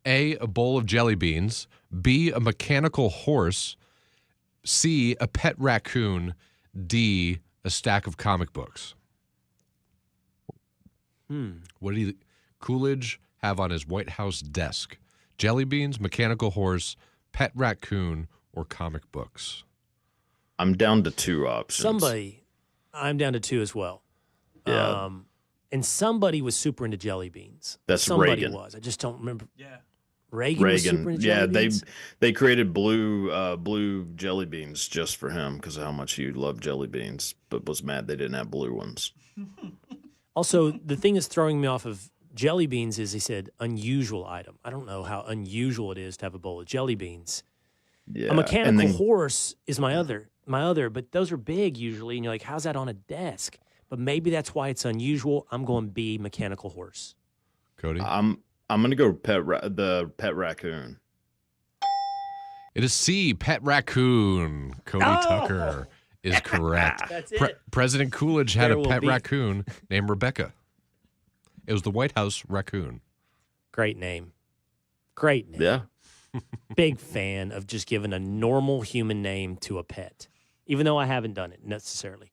A, a bowl of jelly beans. B, a mechanical horse. C, a pet raccoon. D, a stack of comic books. What did Coolidge have on his White House desk? Jelly beans, mechanical horse, pet raccoon, or comic books? I'm down to 2 options. I'm down to 2 as well. Yeah. And somebody was super into jelly beans. That's somebody Reagan. was. I just don't remember. Yeah. Reagan was super into jelly beans? they created blue jelly beans just for him because of how much he loved jelly beans, but was mad they didn't have blue ones. Also, the thing that's throwing me off of jelly beans is he said unusual item. I don't know how unusual it is to have a bowl of jelly beans. Yeah. A mechanical horse is my other, but those are big usually, and you're like, how's that on a desk? But maybe that's why it's unusual. I'm going B, mechanical horse. Cody? I'm gonna go the pet raccoon. It is C, pet raccoon. Cody Tucker is correct. That's it. President Coolidge had There a will pet be- raccoon named Rebecca. It was the White House raccoon. Great name. Great name. Yeah. Big fan of just giving a normal human name to a pet, even though I haven't done it necessarily.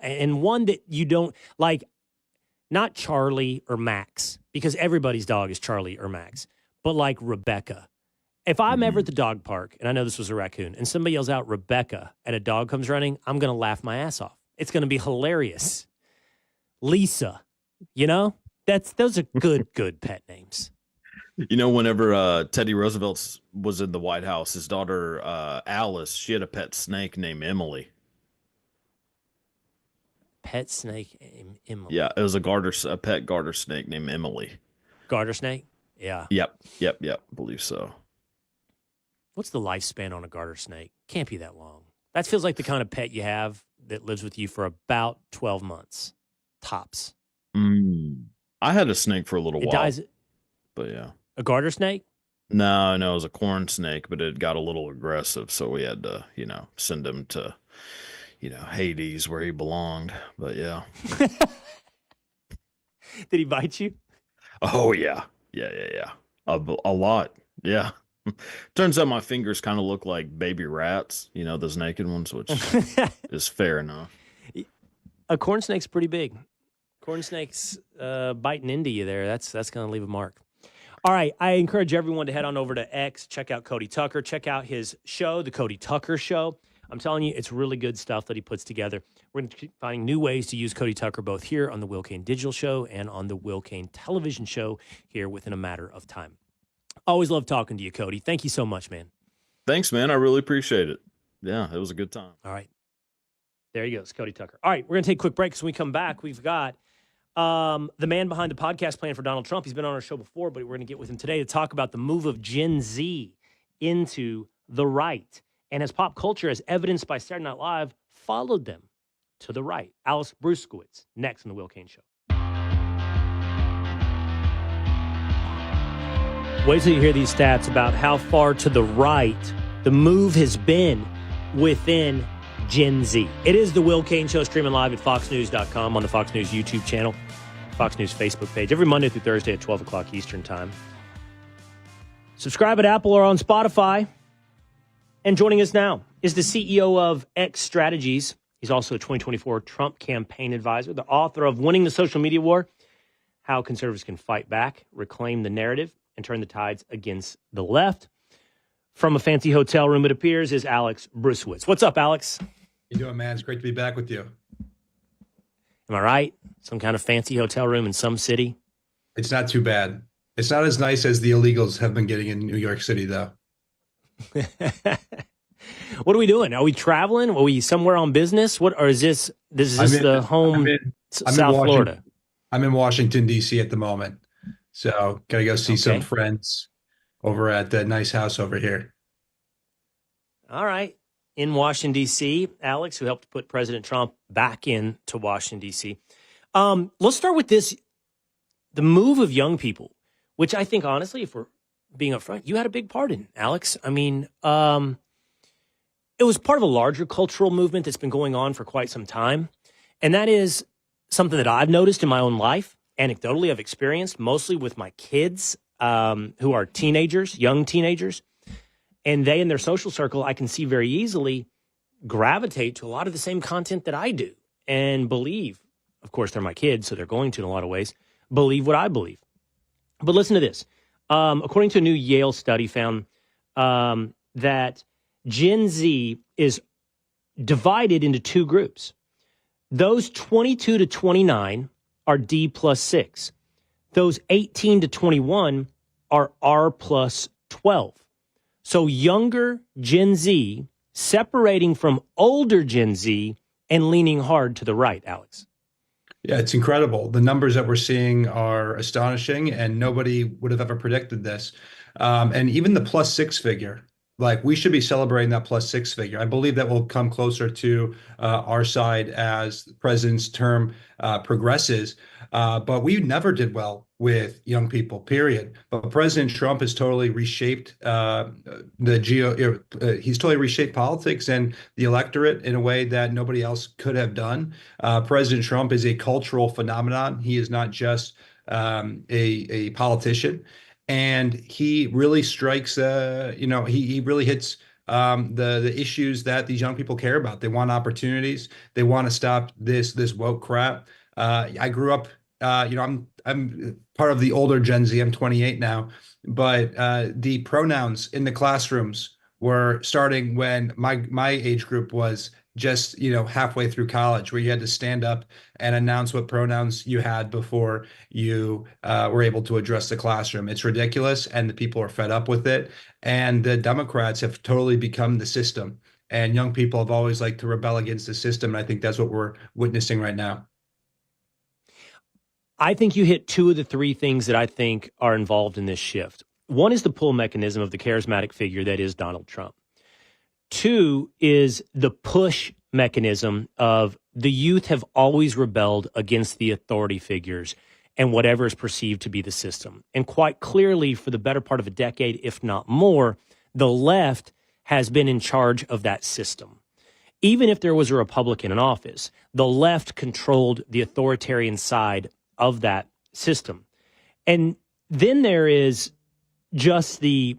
And one that you don't like, not Charlie or Max, because everybody's dog is Charlie or Max, but like Rebecca. If I'm ever at the dog park, and I know this was a raccoon, and somebody yells out Rebecca and a dog comes running, I'm going to laugh my ass off. It's going to be hilarious. Lisa, Those are good pet names. You know, whenever Teddy Roosevelt was in the White House, his daughter Alice, she had a pet snake named Emily. Pet snake Emily. Yeah, it was a pet garter snake named Emily. Garter snake? Yeah. Yep. Believe so. What's the lifespan on a garter snake? Can't be that long. That feels like the kind of pet you have that lives with you for about 12 months, tops. I had a snake for a little while. Dies. But yeah. A garter snake? No, it was a corn snake, but it got a little aggressive, so we had to, send him to, Hades where he belonged. But yeah. Did he bite you? Oh yeah. A lot. Yeah. Turns out my fingers kind of look like baby rats, those naked ones, which is fair enough. A corn snake's pretty big. Corn snakes biting into you there. That's going to leave a mark. All right. I encourage everyone to head on over to X, check out Cody Tucker, check out his show, The Cody Tucker Show. I'm telling you, it's really good stuff that he puts together. We're going to keep finding new ways to use Cody Tucker both here on the Will Cain Digital Show and on the Will Cain Television Show here within a matter of time. Always love talking to you, Cody. Thank you so much, man. Thanks, man. I really appreciate it. Yeah, it was a good time. All right. There he goes, Cody Tucker. All right, we're going to take a quick break. So when we come back, we've got the man behind the podcast plan for Donald Trump. He's been on our show before, but we're going to get with him today to talk about the move of Gen Z into the right. And as pop culture, as evidenced by Saturday Night Live, followed them to the right. Alice Bruesewitz, next on The Will Cain Show. Wait till you hear these stats about how far to the right the move has been within Gen Z. It is the Will Cain Show, streaming live at foxnews.com, on the Fox News YouTube channel, Fox News Facebook page, every Monday through Thursday at 12 o'clock Eastern Time. Subscribe at Apple or on Spotify. And joining us now is the CEO of X Strategies. He's also a 2024 Trump campaign advisor, the author of Winning the Social Media War, How Conservatives Can Fight Back, Reclaim the Narrative, and Turn the Tides Against the Left. From a fancy hotel room, it appears, is Alex Bruesewitz. What's up, Alex? How you doing, man? It's great to be back with you. Am I right? Some kind of fancy hotel room in some city? It's not too bad. It's not as nice as the illegals have been getting in New York City, though. What are we doing? Are we traveling? Are we somewhere on business? What, or is this the home South Florida? I'm in Washington, D.C. at the moment. So got to go see some friends over at the nice house over here. All right. In Washington, D.C., Alex, who helped put President Trump back into Washington, D.C. Let's start with this. The move of young people, which I think, honestly, if we're being upfront, you had a big part in, Alex. I mean, it was part of a larger cultural movement that's been going on for quite some time. And that is something that I've noticed in my own life. Anecdotally, I've experienced mostly with my kids who are teenagers, young teenagers. And they, in their social circle, I can see very easily gravitate to a lot of the same content that I do and believe. Of course, they're my kids, so they're going to, in a lot of ways, believe what I believe. But listen to this. According to a new Yale study, found that Gen Z is divided into two groups. Those 22 to 29 are D plus 6. Those 18 to 21 are R plus 12. So younger Gen Z separating from older Gen Z and leaning hard to the right, Alex. Yeah, it's incredible. The numbers that we're seeing are astonishing, and nobody would have ever predicted this. And even the plus 6 figure, like, we should be celebrating that plus 6 figure. I believe that will come closer to our side as the president's term progresses. But we never did well with young people, period. But President Trump has totally reshaped he's totally reshaped politics and the electorate in a way that nobody else could have done. President Trump is a cultural phenomenon. He is not just a politician. And he really strikes, he really hits the issues that these young people care about. They want opportunities. They want to stop this woke crap. I grew up, I'm part of the older Gen Z. I'm 28 now, but the pronouns in the classrooms were starting when my age group was just, halfway through college, where you had to stand up and announce what pronouns you had before you were able to address the classroom. It's ridiculous, and the people are fed up with it. And the Democrats have totally become the system. And young people have always liked to rebel against the system. And I think that's what we're witnessing right now. I think you hit two of the three things that I think are involved in this shift. One is the pull mechanism of the charismatic figure that is Donald Trump. Two is the push mechanism of the youth have always rebelled against the authority figures and whatever is perceived to be the system. And quite clearly, for the better part of a decade, if not more, the left has been in charge of that system. Even if there was a Republican in office, the left controlled the authoritarian side of that system. And then there is just the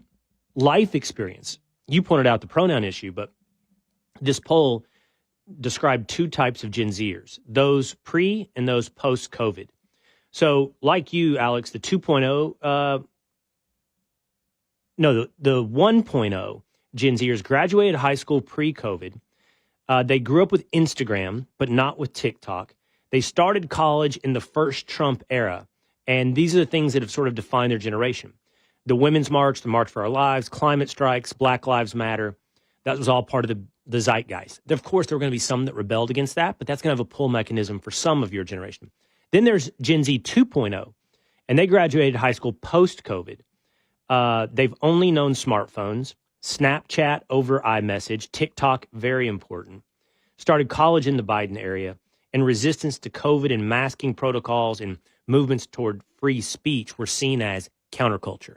life experience. You pointed out the pronoun issue, but this poll described two types of Gen Zers, those pre and those post-COVID. So like you, Alex, the 2.0, the 1.0 Gen Zers graduated high school pre-COVID. They grew up with Instagram, but not with TikTok. They started college in the first Trump era. And these are the things that have sort of defined their generation. The Women's March, the March for Our Lives, climate strikes, Black Lives Matter. That was all part of the zeitgeist. Of course, there were going to be some that rebelled against that, but that's going to have a pull mechanism for some of your generation. Then there's Gen Z 2.0, and they graduated high school post-COVID. They've only known smartphones, Snapchat over iMessage, TikTok, very important. Started college in the Biden area, and resistance to COVID and masking protocols and movements toward free speech were seen as counterculture.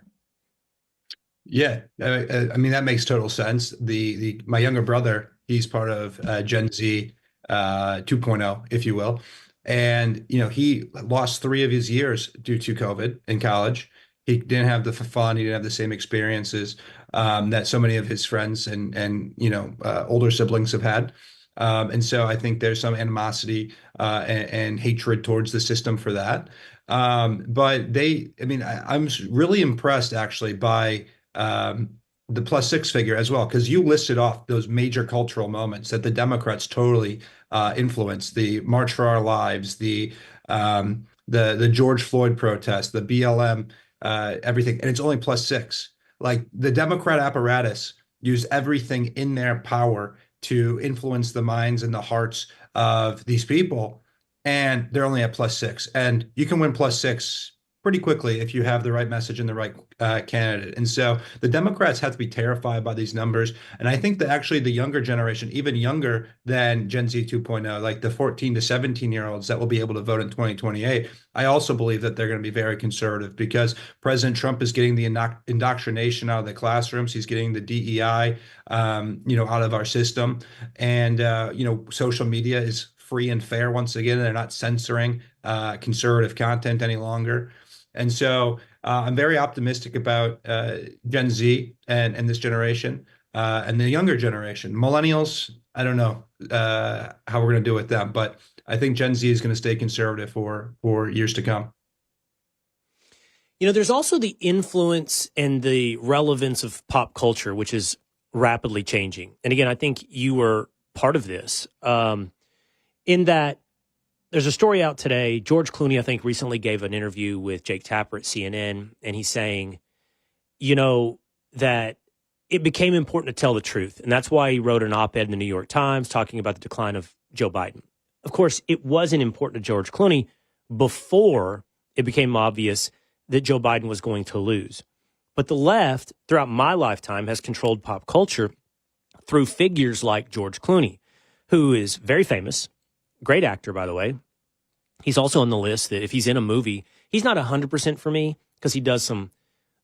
Yeah, I mean, that makes total sense. My younger brother, he's part of Gen Z 2.0, if you will. And, he lost 3 of his years due to COVID in college. He didn't have the fun. He didn't have the same experiences that so many of his friends and older siblings have had. And so I think there's some animosity and hatred towards the system for that. But I'm really impressed actually by the +6 figure as well, because you listed off those major cultural moments that the Democrats totally influenced: the March for Our Lives, the George Floyd protest, the BLM, everything. And it's only +6. Like, the Democrat apparatus used everything in their power to influence the minds and the hearts of these people. And they're only at +6. And you can win +6 pretty quickly if you have the right message and the right candidate. And so the Democrats have to be terrified by these numbers. And I think that actually the younger generation, even younger than Gen Z 2.0, like the 14 to 17-year-olds that will be able to vote in 2028, I also believe that they're going to be very conservative, because President Trump is getting the indoctrination out of the classrooms. He's getting the DEI, out of our system. And, social media is free and fair once again. They're not censoring conservative content any longer. And so I'm very optimistic about Gen Z and this generation and the younger generation. Millennials, I don't know how we're going to do with them, but I think Gen Z is going to stay conservative for years to come. There's also the influence and the relevance of pop culture, which is rapidly changing. And again, I think you were part of this in that there's a story out today. George Clooney, I think, recently gave an interview with Jake Tapper at CNN, and he's saying, that it became important to tell the truth. And that's why he wrote an op-ed in the New York Times talking about the decline of Joe Biden. Of course, it wasn't important to George Clooney before it became obvious that Joe Biden was going to lose. But the left, throughout my lifetime, has controlled pop culture through figures like George Clooney, who is very famous. Great actor, by the way. He's also on the list that if he's in a movie, he's not 100% for me because he does some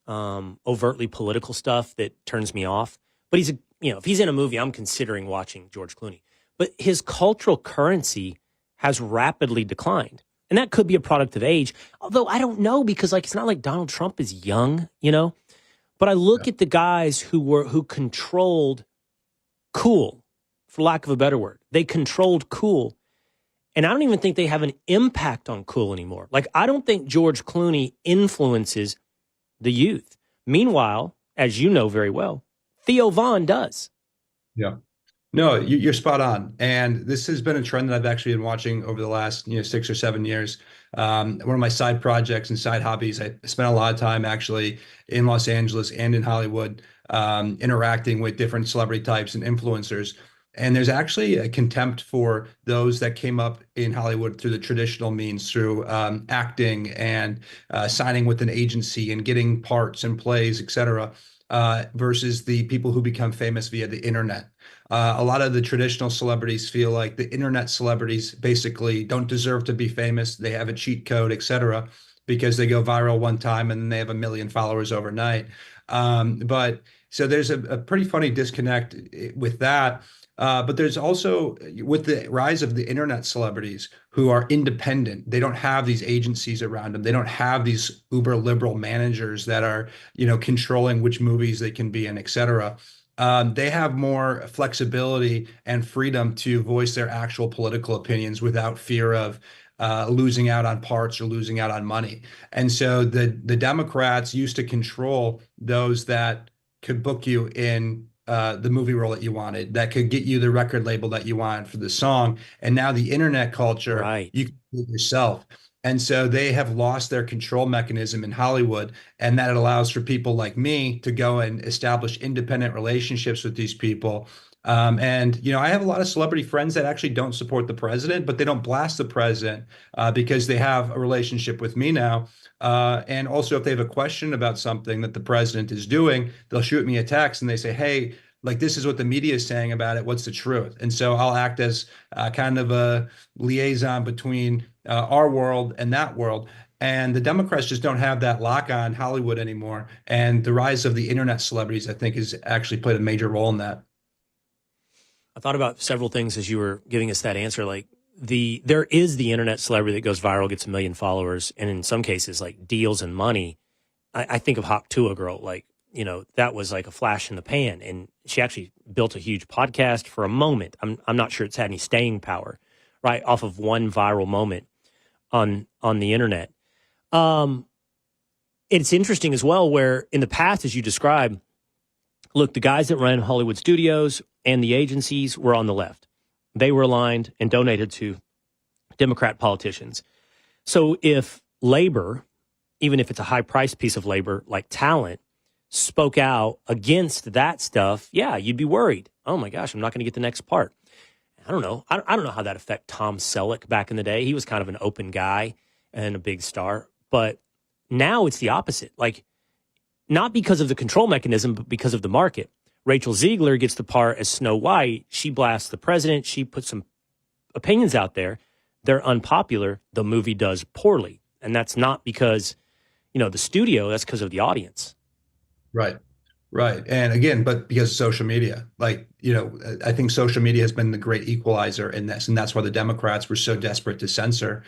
overtly political stuff that turns me off. But if he's in a movie, I'm considering watching George Clooney. But his cultural currency has rapidly declined. And that could be a product of age. Although I don't know, because it's not like Donald Trump is young, But I look at the guys who controlled cool, for lack of a better word. They controlled cool. And I don't even think they have an impact on cool anymore. I don't think George Clooney influences the youth. Meanwhile, as you know very well, Theo Von does. Yeah. No, you're spot on. And this has been a trend that I've actually been watching over the last, 6 or 7 years. One of my side projects and side hobbies, I spent a lot of time actually in Los Angeles and in Hollywood, interacting with different celebrity types and influencers. And there's actually a contempt for those that came up in Hollywood through the traditional means, through acting and signing with an agency and getting parts and plays, et cetera, versus the people who become famous via the internet. A lot of the traditional celebrities feel like the internet celebrities basically don't deserve to be famous. They have a cheat code, et cetera, because they go viral one time and then they have 1 million followers overnight. But so there's a pretty funny disconnect with that. But there's also, with the rise of the internet celebrities who are independent, they don't have these agencies around them. They don't have these uber liberal managers that are, controlling which movies they can be in, et cetera. They have more flexibility and freedom to voice their actual political opinions without fear of losing out on parts or losing out on money. And so the Democrats used to control those that could book you in the movie role that you wanted, that could get you the record label that you wanted for the song. And now the internet culture, Right. you can do it yourself. And so they have lost their control mechanism in Hollywood, and that allows for people like me to go and establish independent relationships with these people. And I have a lot of celebrity friends that actually don't support the president, but they don't blast the president because they have a relationship with me now. And also, if they have a question about something that the president is doing, they'll shoot me a text and they say, "Hey, like this is what the media is saying about it. What's the truth?" And so I'll act as kind of a liaison between our world and that world. And the Democrats just don't have that lock on Hollywood anymore. And the rise of the internet celebrities, I think, has actually played a major role in that. I thought about several things as you were giving us that answer. Like there is the internet celebrity that goes viral, gets 1 million followers, and in some cases, like deals and money. I think of Hawk Tuah girl, like, that was like a flash in the pan, and she actually built a huge podcast for a moment. I'm not sure it's had any staying power, right, off of one viral moment on the internet. It's interesting as well, where in the past, as you described, look, the guys that ran Hollywood studios and the agencies were on the left. They were aligned and donated to Democrat politicians. So if labor, even if it's a high-priced piece of labor like talent, spoke out against that stuff, yeah, you'd be worried. Oh my gosh, I'm not going to get the next part. I don't know. I don't know how that affected Tom Selleck back in the day. He was kind of an open guy and a big star. But now it's the opposite. Like, not because of the control mechanism, but because of the market. Rachel Ziegler gets the part as Snow White. She blasts the president. She puts some opinions out there. They're unpopular. The movie does poorly. And that's not because, the studio, that's because of the audience. Right. Right. And again, but because of social media, like, I think social media has been the great equalizer in this. And that's why the Democrats were so desperate to censor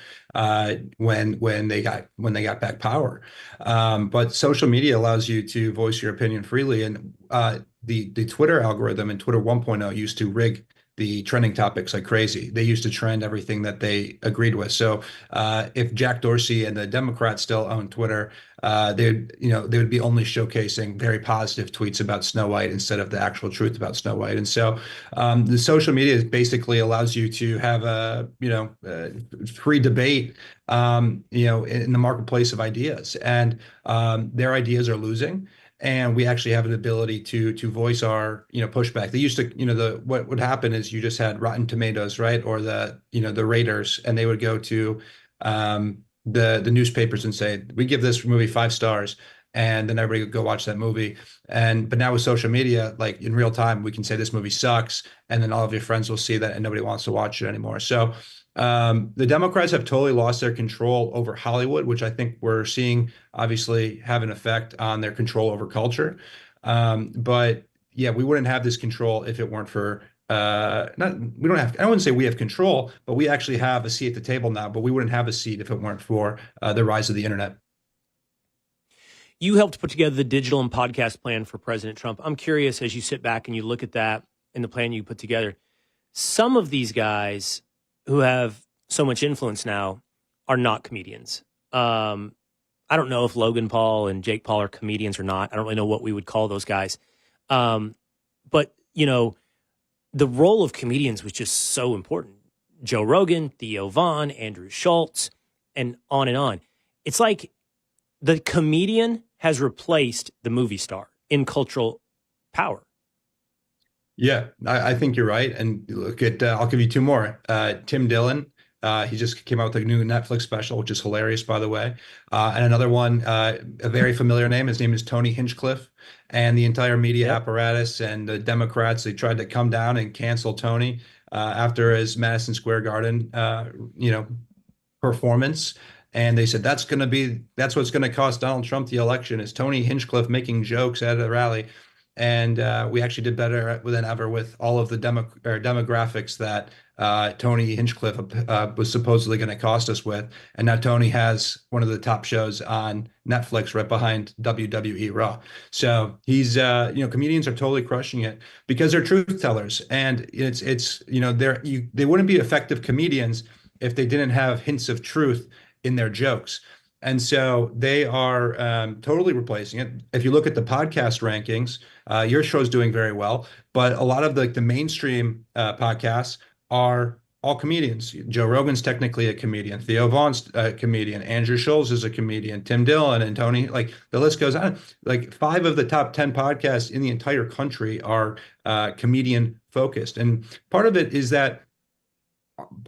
when they got back power. But social media allows you to voice your opinion freely. And the Twitter algorithm and Twitter 1.0 used to rig the trending topics like crazy. They used to trend everything that they agreed with. So if Jack Dorsey and the Democrats still own Twitter, they would be only showcasing very positive tweets about Snow White instead of the actual truth about Snow White. And so the social media basically allows you to have a free debate in the marketplace of ideas, and their ideas are losing. And we actually have an ability to voice our pushback. They used to what would happen is you just had Rotten Tomatoes, right, or the raters, and they would go to the newspapers and say, we give this movie 5 stars, and then everybody would go watch that movie. But now with social media, like in real time, we can say this movie sucks, and then all of your friends will see that, and nobody wants to watch it anymore. So the Democrats have totally lost their control over Hollywood, which I think we're seeing obviously have an effect on their control over culture. But yeah, we wouldn't have this control if it weren't for I wouldn't say we have control, but we actually have a seat at the table now, but we wouldn't have a seat if it weren't for the rise of the internet. You helped put together the digital and podcast plan for President Trump. I'm curious, as you sit back and you look at that and the plan you put together, some of these guys who have so much influence now are not comedians. I don't know if Logan Paul and Jake Paul are comedians or not. I don't really know what we would call those guys. But, the role of comedians was just so important. Joe Rogan, Theo Vaughn, Andrew Schultz, and on and on. It's like the comedian has replaced the movie star in cultural power. Yeah, I think you're right. And look at, I'll give you two more. Tim Dillon, he just came out with a new Netflix special, which is hilarious, by the way. And another one, a very familiar name. His name is Tony Hinchcliffe. And the entire media apparatus and the Democrats, they tried to come down and cancel Tony after his Madison Square Garden, performance. And they said that's what's going to cost Donald Trump the election, is Tony Hinchcliffe making jokes at a rally. And we actually did better than ever with all of the demographics that Tony Hinchcliffe was supposedly going to cost us with. And now Tony has one of the top shows on Netflix right behind WWE Raw. So he's, comedians are totally crushing it because they're truth tellers. And they wouldn't be effective comedians if they didn't have hints of truth in their jokes. And so they are totally replacing it. If you look at the podcast rankings, your show's doing very well, but a lot of the mainstream podcasts are all comedians. Joe Rogan's technically a comedian. Theo Vaughn's a comedian. Andrew Schultz is a comedian. Tim Dillon and Tony, like the list goes on. Like 5 of the top 10 podcasts in the entire country are comedian focused. And part of it is that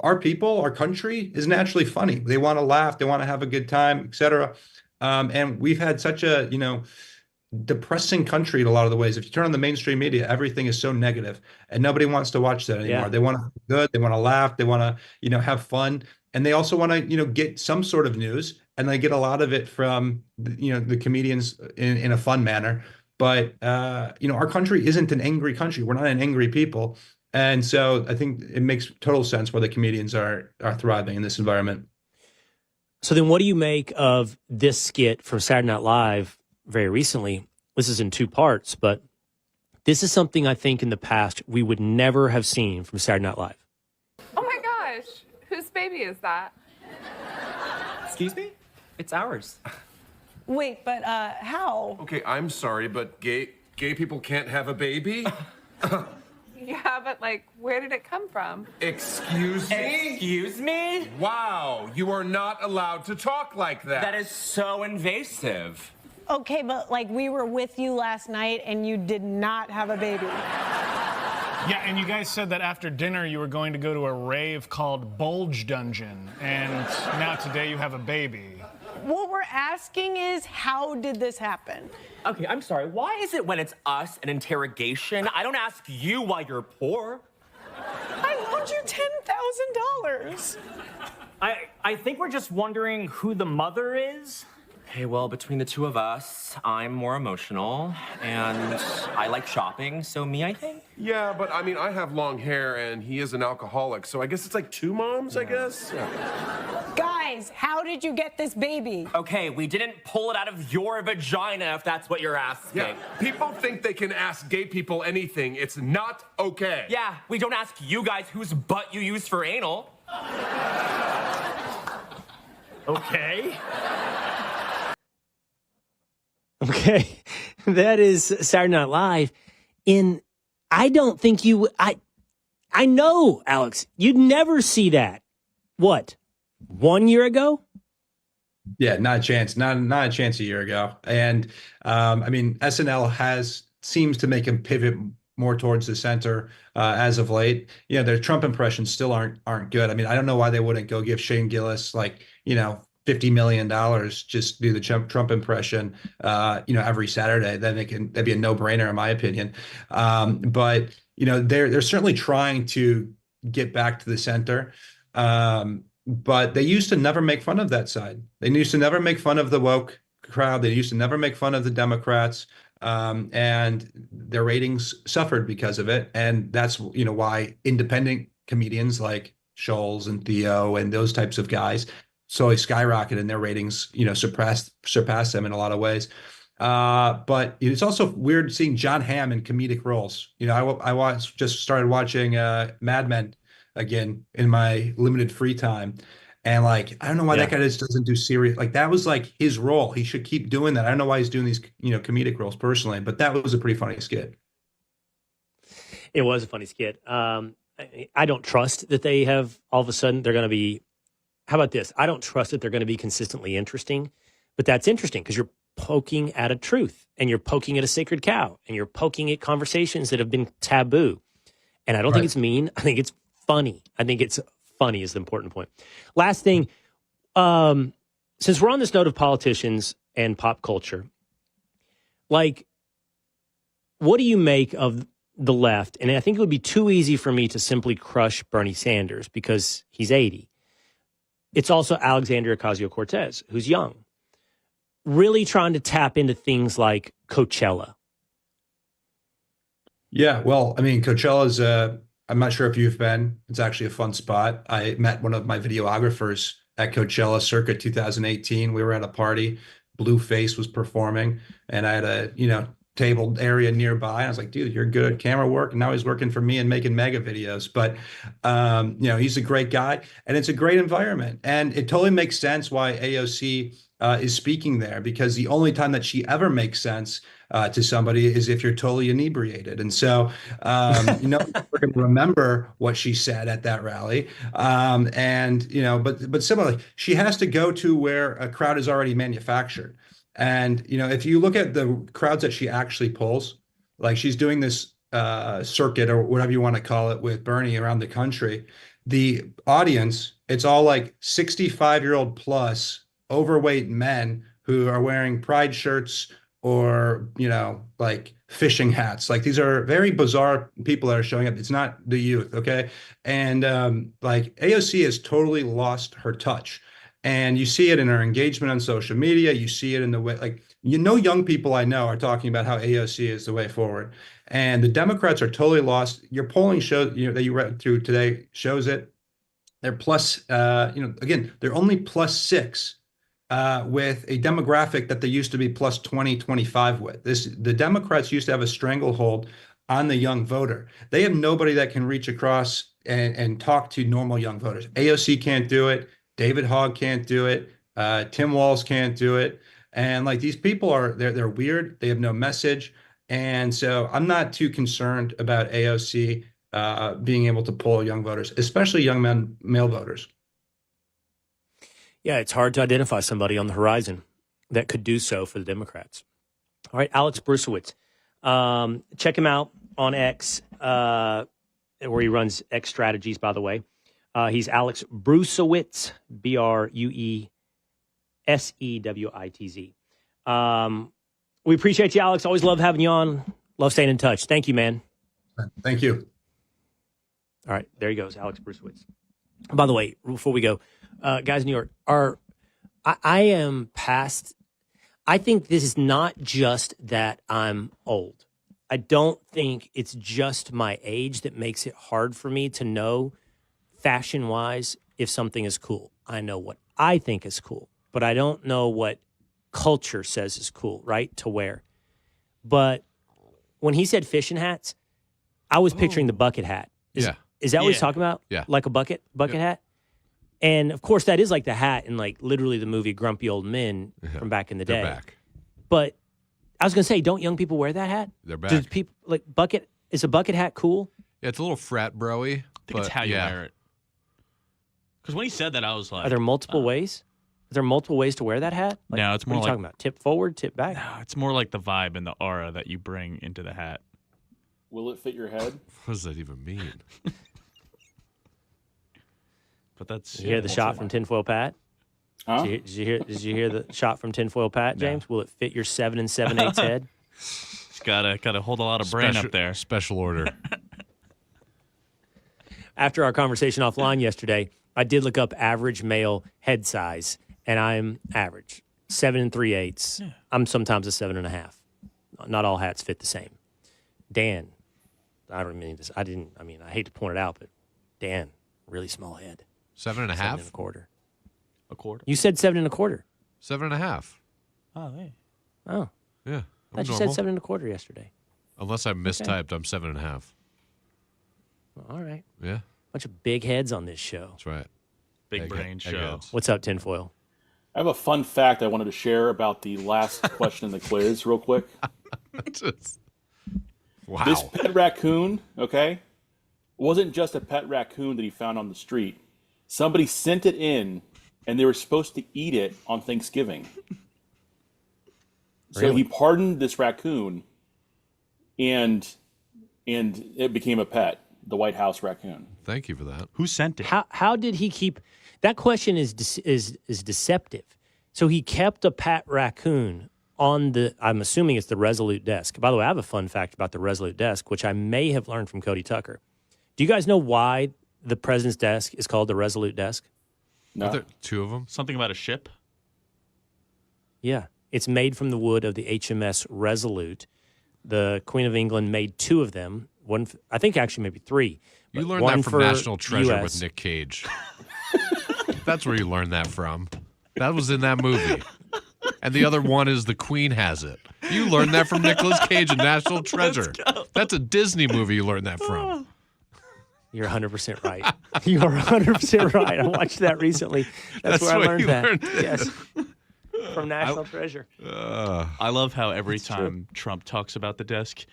our people, our country is naturally funny. They want to laugh, they want to have a good time, etc. And we've had such a, depressing country in a lot of the ways. If you turn on the mainstream media, everything is so negative and nobody wants to watch that anymore. Yeah. They want to be good, they want to laugh, they want to, have fun. And they also want to, get some sort of news, and they get a lot of it from, the comedians in a fun manner. But, our country isn't an angry country. We're not an angry people. And so I think it makes total sense why the comedians are thriving in this environment. So then what do you make of this skit from Saturday Night Live very recently? This is in 2 parts, but this is something I think in the past we would never have seen from Saturday Night Live. Oh my gosh, whose baby is that? Excuse me? It's ours. Wait, but how? Okay, I'm sorry, but gay people can't have a baby? Yeah, but where did it come from? Excuse me? Excuse me? Wow, you are not allowed to talk like that. That is so invasive. Okay, but we were with you last night and you did not have a baby. Yeah, and you guys said that after dinner you were going to go to a rave called Bulge Dungeon, and now today you have a baby. What we're asking is, how did this happen? Okay, I'm sorry. Why is it when it's us an interrogation? I don't ask you why you're poor. I loaned you $10,000. I think we're just wondering who the mother is. Okay, well, between the two of us, I'm more emotional, and I like shopping, so me, I think. Yeah, but I mean, I have long hair, and he is an alcoholic, so I guess it's 2 moms, I guess? Yeah. Guys, how did you get this baby? Okay, we didn't pull it out of your vagina, if that's what you're asking. Yeah, people think they can ask gay people anything. It's not okay. Yeah, we don't ask you guys whose butt you use for anal. Okay. Okay, that is Saturday Night Live. I don't think I know, Alex, you'd never see that. What, 1 year ago? Yeah, not a chance. Not a chance a year ago. And SNL seems to make him pivot more towards the center as of late. Their Trump impressions still aren't good. I don't know why they wouldn't go give Shane Gillis $50 million just do the Trump impression, every Saturday. Then that'd be a no-brainer in my opinion. But they're certainly trying to get back to the center. But they used to never make fun of that side. They used to never make fun of the woke crowd. They used to never make fun of the Democrats. And their ratings suffered because of it. And that's, why independent comedians like Scholes and Theo and those types of guys so they skyrocketed and their ratings, surpassed them in a lot of ways. But it's also weird seeing John Hamm in comedic roles. I just started watching Mad Men again in my limited free time. And I don't know why that guy just doesn't do serious. That was his role. He should keep doing that. I don't know why he's doing these, comedic roles personally, but that was a pretty funny skit. It was a funny skit. I don't trust that they have all of a sudden they're going to be. How about this? I don't trust that they're going to be consistently interesting, but that's interesting because you're poking at a truth and you're poking at a sacred cow and you're poking at conversations that have been taboo. And I don't think it's mean. I think it's funny. I think it's funny is the important point. Last thing, since we're on this note of politicians and pop culture, like, what do you make of the left? And I think it would be too easy for me to simply crush Bernie Sanders because he's 80. It's also Alexandria Ocasio-Cortez, who's young, really trying to tap into things like Coachella. Yeah, well, I mean, Coachella's, I'm not sure if you've been. It's actually a fun spot. I met one of my videographers at Coachella circa 2018. We were at a party. Blueface was performing, and I had a, tabled area nearby. And I was like, dude, you're good at camera work. And now he's working for me and making mega videos. But, he's a great guy, and it's a great environment. And it totally makes sense why AOC is speaking there, because the only time that she ever makes sense to somebody is if you're totally inebriated. And so, we're going to remember what she said at that rally. But similarly, she has to go to where a crowd is already manufactured. And, if you look at the crowds that she actually pulls, like she's doing this circuit or whatever you want to call it with Bernie around the country, the audience, it's all like 65-year-old plus overweight men who are wearing pride shirts or, like fishing hats. Like, these are very bizarre people that are showing up. It's not the youth. Okay. And like AOC has totally lost her touch. And you see it in her engagement on social media. You see it in the way, young people I know are talking about how AOC is the way forward. And the Democrats are totally lost. Your polling shows, that you read through today shows it. They're plus, again, they're only +6 with a demographic that they used to be +20, 25 with. The Democrats used to have a stranglehold on the young voter. They have nobody that can reach across and talk to normal young voters. AOC can't do it. David Hogg can't do it. Tim Walz can't do it. And like, these people they're weird. They have no message. And so I'm not too concerned about AOC being able to pull young voters, especially young male voters. Yeah, it's hard to identify somebody on the horizon that could do so for the Democrats. All right, Alex Bruesewitz. Check him out on X, where he runs X Strategies, by the way. He's Alex Bruesewitz, Bruesewitz. We appreciate you, Alex. Always love having you on. Love staying in touch. Thank you, man. Thank you. All right, there he goes, Alex Bruesewitz. By the way, before we go, guys in New York, I am past. I think this is not just that I'm old. I don't think it's just my age that makes it hard for me to know fashion-wise if something is cool. I know what I think is cool, but I don't know what culture says is cool, right, to wear. But when he said fishing hats, I was picturing the bucket hat. Is that what he's talking about? Yeah. Like a bucket hat? And, of course, that is like the hat in, like, literally the movie Grumpy Old Men from back in the day. They're back. But I was going to say, don't young people wear that hat? They're back. Does people, like, is a bucket hat cool? Yeah, it's a little frat bro-y. I think it's how you wear it. Because when he said that, I was like... Are there multiple ways? Are there multiple ways to wear that hat? Like, no, it's more what are you talking about? Tip forward, tip back? No, it's more like the vibe and the aura that you bring into the hat. Will it fit your head? What does that even mean? But that's... Did you hear the shot from Tinfoil Pat? Huh? Did you hear the shot from Tinfoil Pat, James? No. Will it fit your 7 7/8 head? Just gotta hold a lot of brain up there. Special order. After our conversation offline yesterday, I did look up average male head size, and I'm average, 7 3/8. Yeah. I'm sometimes a 7.5. Not all hats fit the same. Dan, I don't mean this. I hate to point it out, but Dan, really small head. 7.5? 7 1/4. A quarter? You said 7 1/4. 7.5. Oh, hey. Oh. Yeah. I thought you said 7 1/4 yesterday. Unless I mistyped, I'm 7.5. Well, all right. Yeah. Bunch of big heads on this show. That's right. Big brain show. What's up, Tinfoil? I have a fun fact I wanted to share about the last question in the quiz real quick. Wow. This pet raccoon, okay, wasn't just a pet raccoon that he found on the street. Somebody sent it in, and they were supposed to eat it on Thanksgiving. So Really? he pardoned this raccoon, and it became a pet, the White House raccoon. Thank you for that. Who sent it? How did he keep that question is deceptive. So he kept a pet raccoon on I'm assuming it's the Resolute desk. By the way, I have a fun fact about the Resolute desk, which I may have learned from Cody Tucker. Do you guys know why the president's desk is called the Resolute desk? No. Are there two of them? Something about a ship? Yeah. It's made from the wood of the HMS Resolute. The Queen of England made 2 of them. One, I think actually maybe 3. You learned that from National Treasure with Nick Cage. That's where you learned that from. That was in that movie. And the other one is The Queen Has It. You learned that from Nicolas Cage in National Treasure. That's a Disney movie you learned that from. You're 100% right. You are 100% right. I watched that recently. That's where I learned that. Yes. From National Treasure. I love how every time Trump talks about the desk,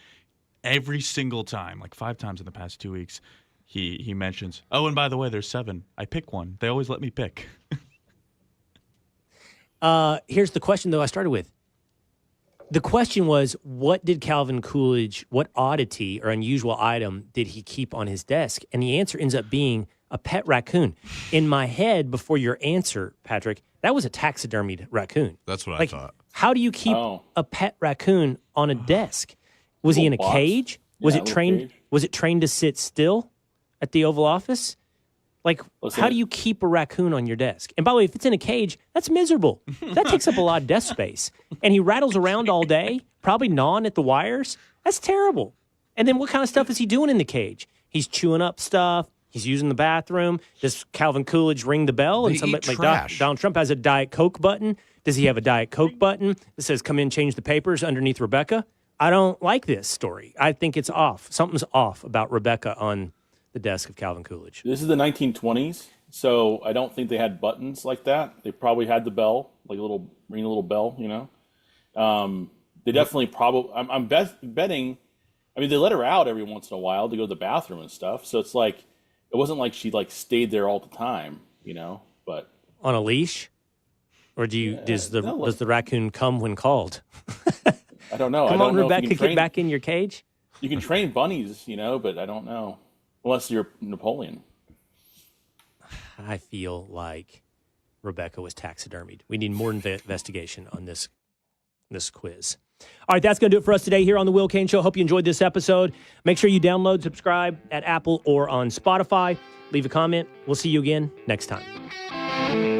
every single time, like 5 times in the past 2 weeks, he mentions, oh, and by the way, there's 7. I pick one. They always let me pick. Here's the question, though, I started with. The question was, what did Calvin Coolidge, what oddity or unusual item did he keep on his desk? And the answer ends up being a pet raccoon. In my head, before your answer, Patrick, that was a taxidermied raccoon. That's what I thought. How do you keep a pet raccoon on a desk? Was he in a cage? Was it trained? Was it trained to sit still at the Oval Office? Like, how do you keep a raccoon on your desk? And by the way, if it's in a cage, that's miserable. That takes up a lot of desk space. And he rattles around all day, probably gnawing at the wires. That's terrible. And then what kind of stuff is he doing in the cage? He's chewing up stuff. He's using the bathroom. Does Calvin Coolidge ring the bell? And somebody like Donald Trump has a Diet Coke button. Does he have a Diet Coke button that says, come in, change the papers underneath Rebecca? I don't like this story. I think it's off. Something's off about Rebecca on the desk of Calvin Coolidge. This is the 1920s, so I don't think they had buttons like that. They probably had the bell, like ring a little bell, you know. They definitely probably. I'm betting. I mean, they let her out every once in a while to go to the bathroom and stuff. So it's like it wasn't like she stayed there all the time, you know. But on a leash, or does the raccoon come when called? I don't know. Come on, Rebecca, get back in your cage. You can train bunnies, you know, but I don't know. Unless you're Napoleon. I feel like Rebecca was taxidermied. We need more investigation on this quiz. All right, that's going to do it for us today here on The Will Cain Show. Hope you enjoyed this episode. Make sure you download, subscribe at Apple or on Spotify. Leave a comment. We'll see you again next time.